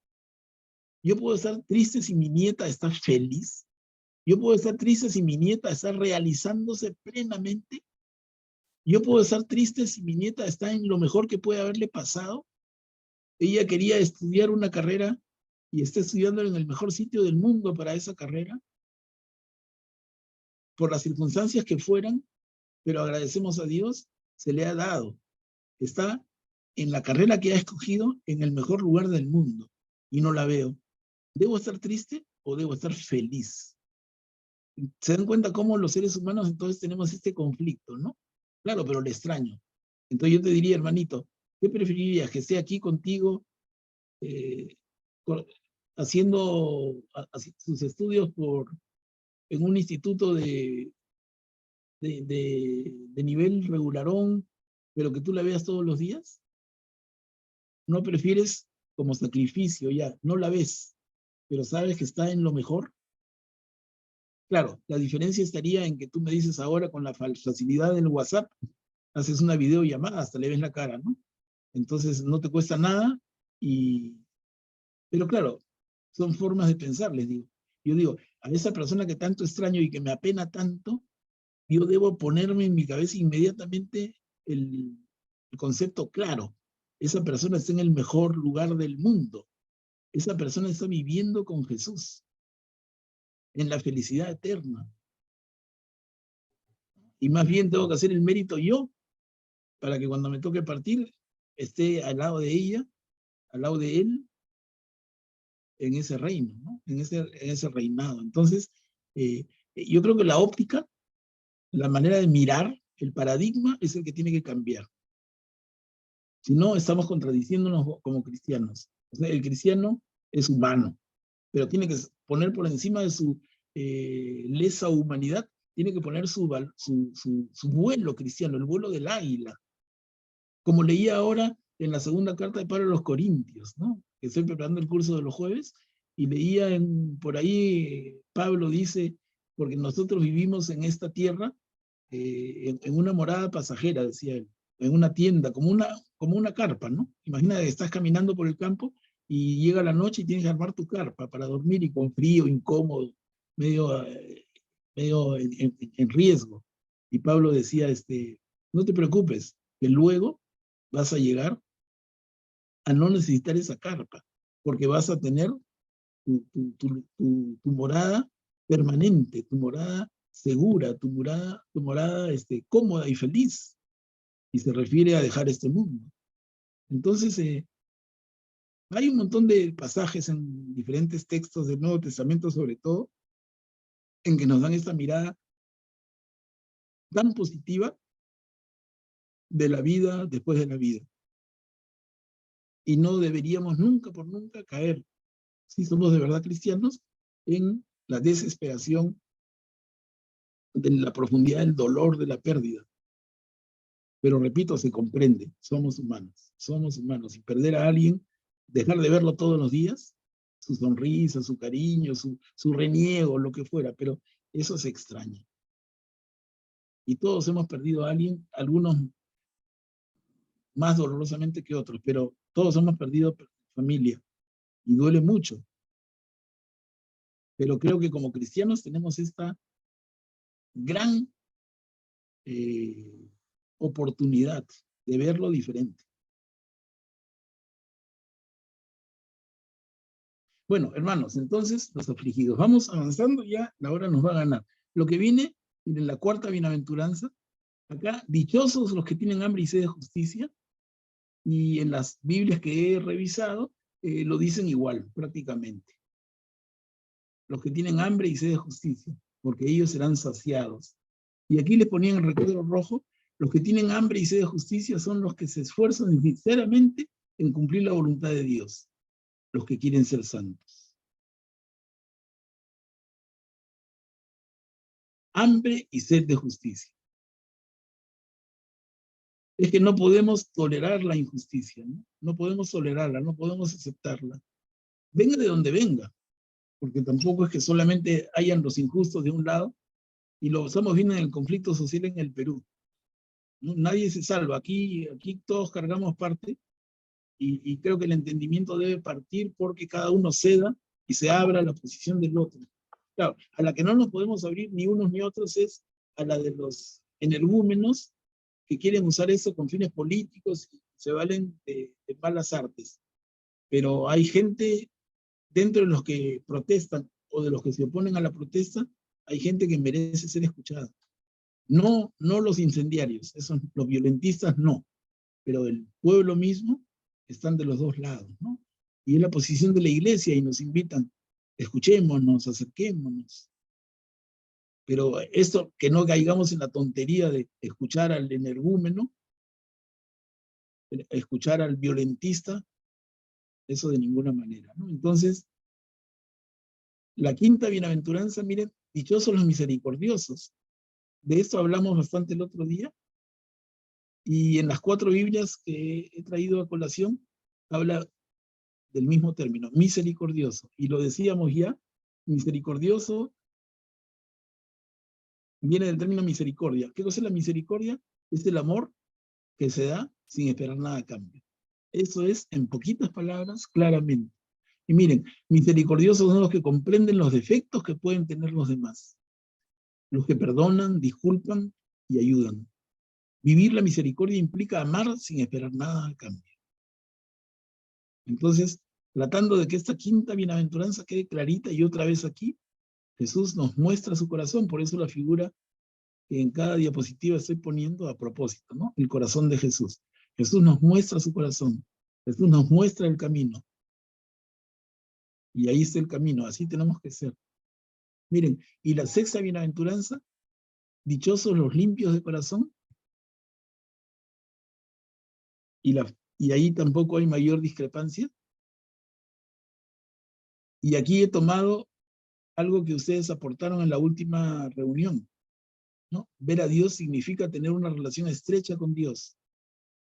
Yo puedo estar triste si mi nieta está feliz. Yo puedo estar triste si mi nieta está realizándose plenamente. Yo puedo estar triste si mi nieta está en lo mejor que puede haberle pasado. Ella quería estudiar una carrera y está estudiando en el mejor sitio del mundo para esa carrera, por las circunstancias que fueran, pero agradecemos a Dios, se le ha dado. Está en la carrera que ha escogido en el mejor lugar del mundo y no la veo. ¿Debo estar triste o debo estar feliz? ¿Se dan cuenta cómo los seres humanos entonces tenemos este conflicto, no? Claro, pero le extraño. Entonces yo te diría, hermanito, ¿qué preferirías? ¿Que esté aquí contigo haciendo sus estudios en un instituto de nivel regularón, pero que tú la veas todos los días? ¿No prefieres como sacrificio ya? No la ves, pero sabes que está en lo mejor. Claro, la diferencia estaría en que tú me dices ahora con la facilidad del WhatsApp, haces una videollamada, hasta le ves la cara, ¿no? Entonces no te cuesta nada, pero claro, son formas de pensar, les digo. Yo digo, a esa persona que tanto extraño y que me apena tanto, yo debo ponerme en mi cabeza inmediatamente el concepto claro. esa persona está en el mejor lugar del mundo. Esa persona está viviendo con Jesús, en la felicidad eterna. Y más bien tengo que hacer el mérito yo, para que cuando me toque partir, esté al lado de ella, al lado de él, en ese reino, ¿no? En ese reinado. Entonces, yo creo que la óptica, la manera de mirar, el paradigma es el que tiene que cambiar. Si no, estamos contradiciéndonos como cristianos. O sea, el cristiano es humano, pero tiene que poner por encima de su lesa humanidad, tiene que poner su vuelo cristiano, el vuelo del águila. Como leía ahora en la segunda carta de Pablo a los Corintios, ¿no? Que estoy preparando el curso de los jueves, y leía por ahí, Pablo dice, porque nosotros vivimos en esta tierra, en una morada pasajera, decía él, en una tienda, como una carpa, ¿no? Imagina que estás caminando por el campo y llega la noche y tienes que armar tu carpa para dormir, y con frío, incómodo, medio en riesgo. Y Pablo decía, no te preocupes, que luego vas a llegar a no necesitar esa carpa, porque vas a tener tu morada permanente, tu morada segura, tu morada cómoda y feliz, y se refiere a dejar este mundo. Entonces, hay un montón de pasajes en diferentes textos del Nuevo Testamento, sobre todo, en que nos dan esta mirada tan positiva de la vida después de la vida. Y no deberíamos nunca por nunca caer, si somos de verdad cristianos, en la desesperación de la profundidad del dolor de la pérdida. Pero repito, se comprende, somos humanos, y perder a alguien, dejar de verlo todos los días, su sonrisa, su cariño, su reniego, lo que fuera, pero eso se extraña. Y todos hemos perdido a alguien, algunos más dolorosamente que otros, pero todos hemos perdido familia, y duele mucho. Pero creo que como cristianos tenemos esta gran oportunidad de verlo diferente. Bueno, hermanos, entonces, los afligidos. Vamos avanzando, ya la hora nos va a ganar. Lo que viene, miren, la cuarta bienaventuranza, acá, dichosos los que tienen hambre y sed de justicia, y en las Biblias que he revisado, lo dicen igual, prácticamente. Los que tienen hambre y sed de justicia, porque ellos serán saciados. Y aquí les ponían el recuadro rojo, los que tienen hambre y sed de justicia son los que se esfuerzan sinceramente en cumplir la voluntad de Dios, los que quieren ser santos. Hambre y sed de justicia. Es que no podemos tolerar la injusticia, ¿no? No podemos tolerarla, no podemos aceptarla. Venga de donde venga, porque tampoco es que solamente hayan los injustos de un lado, y lo estamos viendo en el conflicto social en el Perú. ¿No? Nadie se salva, aquí todos cargamos parte, y creo que el entendimiento debe partir porque cada uno ceda y se abra a la posición del otro. Claro, a la que no nos podemos abrir ni unos ni otros es a la de los energúmenos que quieren usar eso con fines políticos y se valen de malas artes. Pero hay gente dentro de los que protestan o de los que se oponen a la protesta, hay gente que merece ser escuchada. No los incendiarios, esos, los violentistas no, pero el pueblo mismo están de los dos lados, ¿no? Y es la posición de la iglesia y nos invitan, escuchémonos, acerquémonos. Pero esto, que no caigamos en la tontería de escuchar al energúmeno, escuchar al violentista, eso de ninguna manera, ¿no? Entonces, la quinta bienaventuranza, miren, dichosos los misericordiosos. De esto hablamos bastante el otro día, y en las 4 Biblias que he traído a colación, habla del mismo término, misericordioso. Y lo decíamos ya, misericordioso viene del término misericordia. ¿Qué cosa es la misericordia? Es el amor que se da sin esperar nada a cambio. Eso es, en poquitas palabras, claramente. Y miren, misericordiosos son los que comprenden los defectos que pueden tener los demás, los que perdonan, disculpan y ayudan. Vivir la misericordia implica amar sin esperar nada a cambio. Entonces, tratando de que esta quinta bienaventuranza quede clarita y otra vez aquí, Jesús nos muestra su corazón, por eso la figura que en cada diapositiva estoy poniendo a propósito, ¿no? El corazón de Jesús. Jesús nos muestra su corazón, Jesús nos muestra el camino. Y ahí está el camino, así tenemos que ser. Miren, y la sexta bienaventuranza, dichosos los limpios de corazón. Y ahí tampoco hay mayor discrepancia. Y aquí he tomado algo que ustedes aportaron en la última reunión, ¿no? Ver a Dios significa tener una relación estrecha con Dios.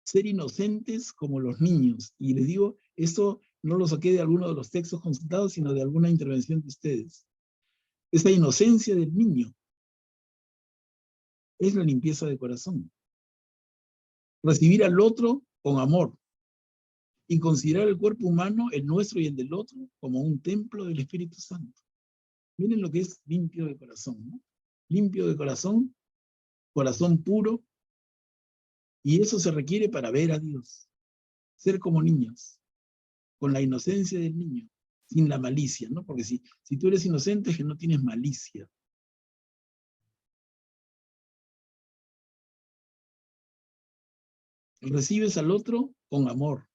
Ser inocentes como los niños. Y les digo, esto no lo saqué de alguno de los textos consultados, sino de alguna intervención de ustedes. Esa inocencia del niño es la limpieza de corazón. Recibir al otro con amor y considerar el cuerpo humano, el nuestro y el del otro, como un templo del Espíritu Santo. Miren lo que es limpio de corazón, ¿no? Limpio de corazón, corazón puro, y eso se requiere para ver a Dios. Ser como niños, con la inocencia del niño, sin la malicia, ¿no? Porque si tú eres inocente es que no tienes malicia. Recibes al otro con amor.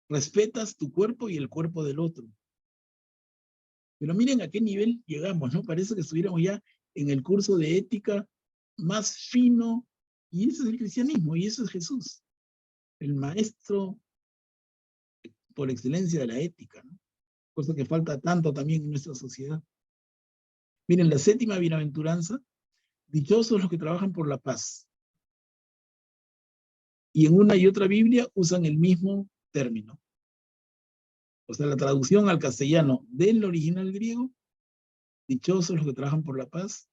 Respetas tu cuerpo y el cuerpo del otro. Pero miren a qué nivel llegamos, ¿no? Parece que estuviéramos ya en el curso de ética más fino, y eso es el cristianismo, y eso es Jesús, el maestro por excelencia de la ética, ¿no? Cosa que falta tanto también en nuestra sociedad. Miren, la séptima bienaventuranza, dichosos los que trabajan por la paz. Y en una y otra Biblia usan el mismo término. O sea, la traducción al castellano del original griego, dichosos los que trabajan por la paz,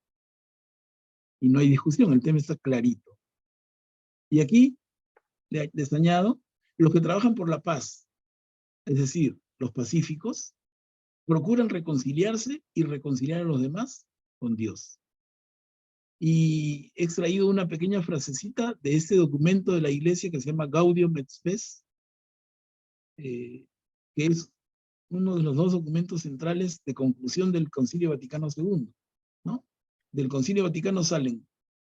y no hay discusión, el tema está clarito. Y aquí les añado, los que trabajan por la paz, es decir, los pacíficos, procuran reconciliarse y reconciliar a los demás con Dios. Y he extraído una pequeña frasecita de este documento de la iglesia que se llama Gaudium et Spes, que es uno de los dos documentos centrales de conclusión del Concilio Vaticano II, ¿no? Del Concilio Vaticano salen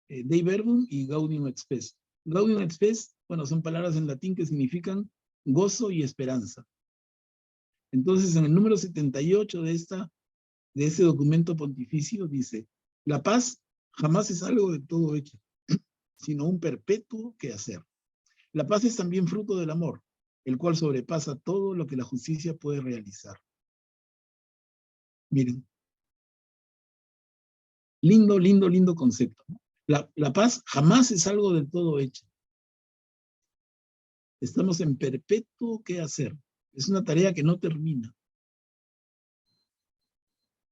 Dei Verbum y Gaudium et Spes. Gaudium et Spes, bueno, son palabras en latín que significan gozo y esperanza. Entonces, en el número 78 de ese documento pontificio dice, la paz jamás es algo de todo hecho, sino un perpetuo quehacer. La paz es también fruto del amor, el cual sobrepasa todo lo que la justicia puede realizar. Miren. Lindo, lindo, lindo concepto, ¿no? La paz jamás es algo del todo hecho. Estamos en perpetuo quehacer. Es una tarea que no termina.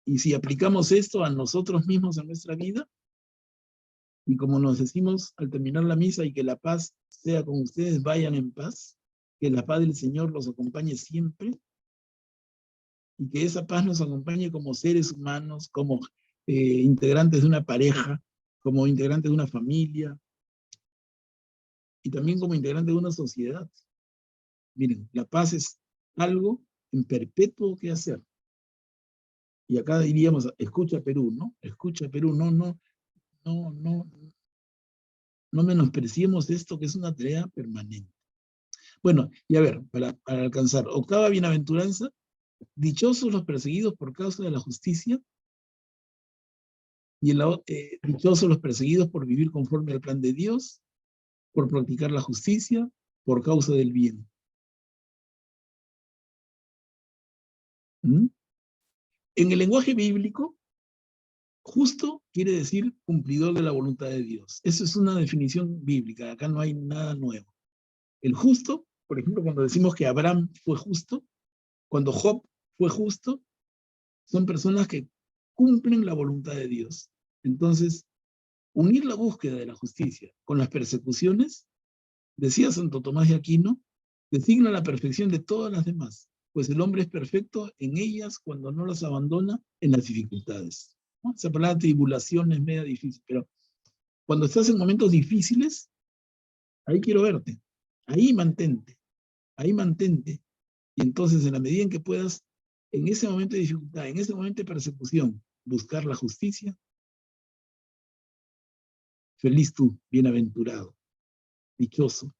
Y si aplicamos esto a nosotros mismos en nuestra vida, y como nos decimos al terminar la misa, y que la paz sea con ustedes, vayan en paz, que la paz del Señor los acompañe siempre, y que esa paz nos acompañe como seres humanos, como integrantes de una pareja, como integrantes de una familia, y también como integrantes de una sociedad. Miren, la paz es algo en perpetuo quehacer. Y acá diríamos, escucha Perú, ¿no? Escucha Perú, no menospreciemos esto que es una tarea permanente. Bueno, y a ver, para alcanzar, octava bienaventuranza, dichosos los perseguidos por causa de la justicia, y dichosos los perseguidos por vivir conforme al plan de Dios, por practicar la justicia, por causa del bien. ¿Mm? En el lenguaje bíblico, justo quiere decir cumplidor de la voluntad de Dios. Esa es una definición bíblica, acá no hay nada nuevo. El justo, por ejemplo, cuando decimos que Abraham fue justo, cuando Job fue justo, son personas que cumplen la voluntad de Dios. Entonces, unir la búsqueda de la justicia con las persecuciones, decía Santo Tomás de Aquino, designa la perfección de todas las demás, pues el hombre es perfecto en ellas cuando no las abandona en las dificultades, ¿no? Esa palabra tribulación es media difícil, pero cuando estás en momentos difíciles, ahí quiero verte, ahí mantente, Ahí mantente. Y entonces, en la medida en que puedas, en ese momento de dificultad, en ese momento de persecución, buscar la justicia, feliz tú, bienaventurado, dichoso.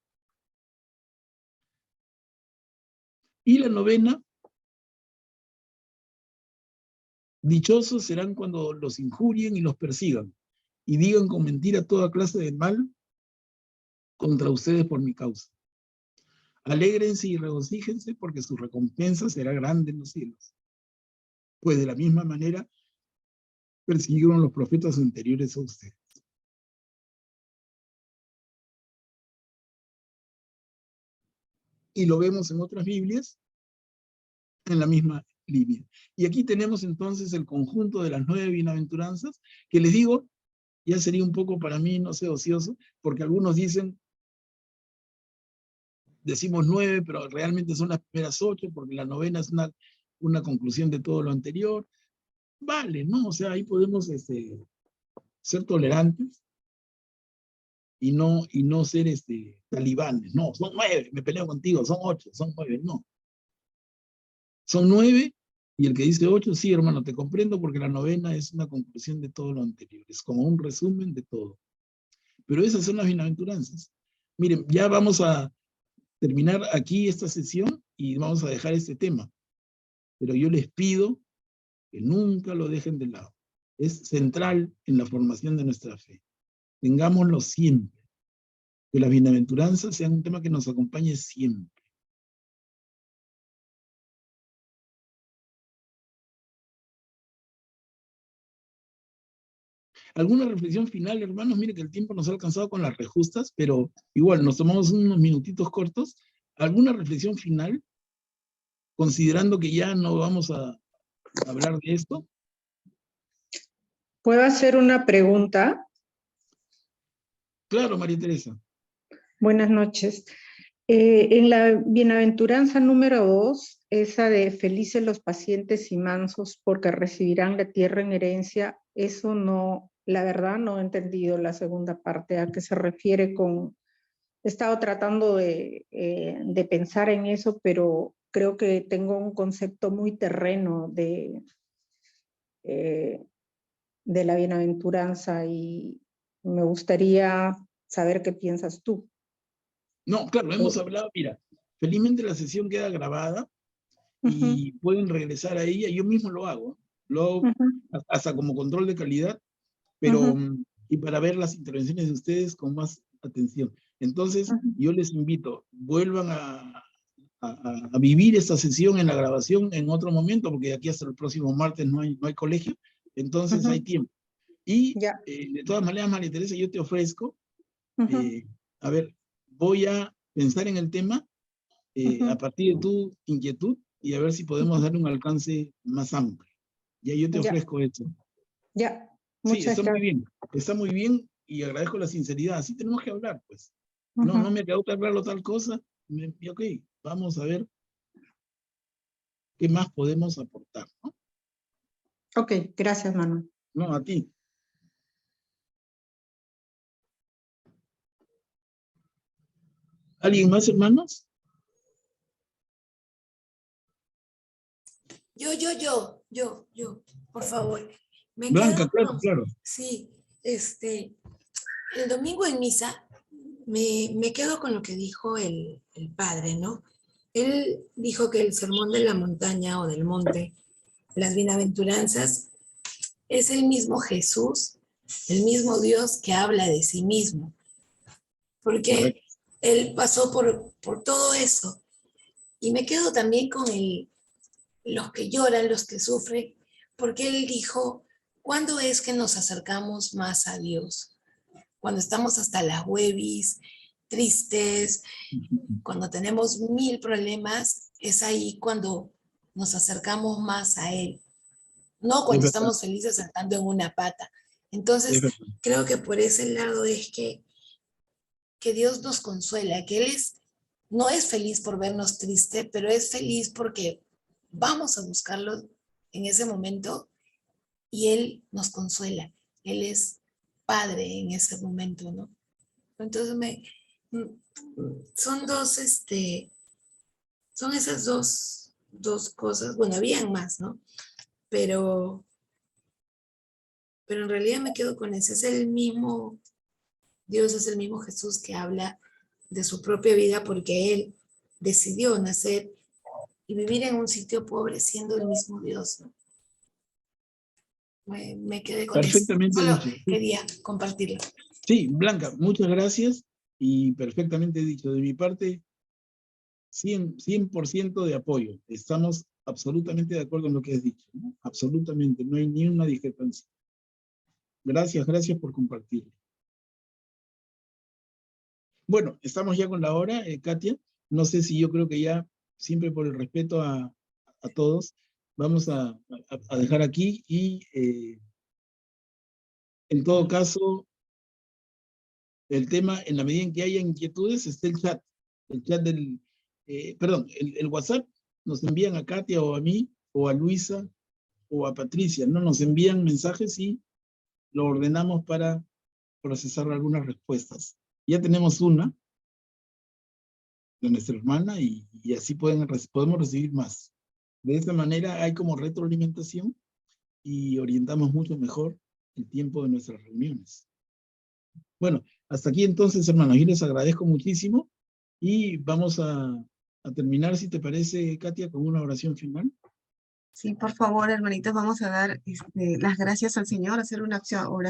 Y la novena, dichosos serán cuando los injurien y los persigan, y digan con mentira toda clase de mal contra ustedes por mi causa. Alégrense y regocíjense, porque su recompensa será grande en los cielos. Pues de la misma manera persiguieron los profetas anteriores a ustedes. Y lo vemos en otras Biblias, en la misma línea. Y aquí tenemos entonces el conjunto de las 9 bienaventuranzas, que les digo, ya sería un poco para mí, no sé, ocioso, porque algunos decimos 9, pero realmente son las primeras 8, porque la novena es una conclusión de todo lo anterior. Vale, ¿no? O sea, ahí podemos ser tolerantes y no ser talibanes. No, son 9, me peleo contigo, son 8, son 9, no. Son 9, y el que dice 8, sí, hermano, te comprendo, porque la novena es una conclusión de todo lo anterior, es como un resumen de todo. Pero esas son las bienaventuranzas. Miren, ya vamos a terminar aquí esta sesión y vamos a dejar este tema. Pero yo les pido que nunca lo dejen de lado. Es central en la formación de nuestra fe. Tengámoslo siempre. Que las bienaventuranzas sean un tema que nos acompañe siempre. ¿Alguna reflexión final, hermanos? Mire que el tiempo nos ha alcanzado con las rejustas, pero igual nos tomamos unos minutitos cortos. ¿Alguna reflexión final? Considerando que ya no vamos a hablar de esto. ¿Puedo hacer una pregunta? Claro, María Teresa. Buenas noches. En la bienaventuranza número 2, esa de felices los pacientes y mansos porque recibirán la tierra en herencia, eso no, la verdad no he entendido la segunda parte, a qué se refiere con... He estado tratando de pensar en eso, pero creo que tengo un concepto muy terreno de la bienaventuranza y me gustaría saber qué piensas tú. No, claro, hemos hablado, mira, felizmente la sesión queda grabada y pueden regresar a ella, yo mismo lo hago hasta como control de calidad, pero y para ver las intervenciones de ustedes con más atención. Entonces, yo les invito, vuelvan a vivir esta sesión en la grabación en otro momento, porque de aquí hasta el próximo martes no hay colegio, entonces hay tiempo. Y de todas maneras, María Teresa, yo te ofrezco, a ver, voy a pensar en el tema a partir de tu inquietud y a ver si podemos darle un alcance más amplio. Ya yo te ofrezco eso. Ya, sí, está muy bien y agradezco la sinceridad. Así tenemos que hablar, pues. No me quedó claro tal cosa. Ok, vamos a ver qué más podemos aportar, ¿no? Ok, gracias, Manuel. No, a ti. ¿Alguien más, hermanos? Yo, por favor. Me Blanca, quedo claro. Sí, el domingo en misa me quedo con lo que dijo el padre, ¿no? Él dijo que el sermón de la montaña o del monte, las bienaventuranzas, es el mismo Jesús, el mismo Dios que habla de sí mismo. Porque él pasó por todo eso. Y me quedo también con los que lloran, los que sufren, porque él dijo, ¿cuándo es que nos acercamos más a Dios? Cuando estamos hasta las huevis, tristes, cuando tenemos 1000 problemas, es ahí cuando nos acercamos más a Él. No cuando estamos felices saltando en una pata. Entonces, creo que por ese lado es que Dios nos consuela, que Él no es feliz por vernos tristes, pero es feliz porque vamos a buscarlo en ese momento y Él nos consuela. Él es Padre en ese momento, ¿no? Entonces son dos Son esas dos cosas. Bueno, habían más, ¿no? Pero en realidad me quedo con ese. Es el mismo, Dios es el mismo Jesús que habla de su propia vida porque Él decidió nacer y vivir en un sitio pobre siendo el mismo Dios, ¿no? Me quedé con eso. Perfectamente Solo dicho. quería compartirlo. Sí, Blanca, muchas gracias y perfectamente dicho. De mi parte, 100% de apoyo. Estamos absolutamente de acuerdo en lo que has dicho, ¿no? Absolutamente, no hay ni una discrepancia. Gracias por compartirlo. Bueno, estamos ya con la hora, Katia. No sé si yo creo que ya, siempre por el respeto a todos, vamos a dejar aquí y en todo caso, el tema, en la medida en que haya inquietudes, está el chat del, perdón, el WhatsApp, nos envían a Katia o a mí, o a Luisa, o a Patricia, ¿no? Nos envían mensajes y lo ordenamos para procesar algunas respuestas. Ya tenemos una de nuestra hermana y así podemos recibir más. De esta manera hay como retroalimentación y orientamos mucho mejor el tiempo de nuestras reuniones. Bueno, hasta aquí entonces, hermanos, yo les agradezco muchísimo y vamos a terminar, si te parece, Katia, con una oración final. Sí, por favor, hermanitos, vamos a dar las gracias al Señor, hacer una oración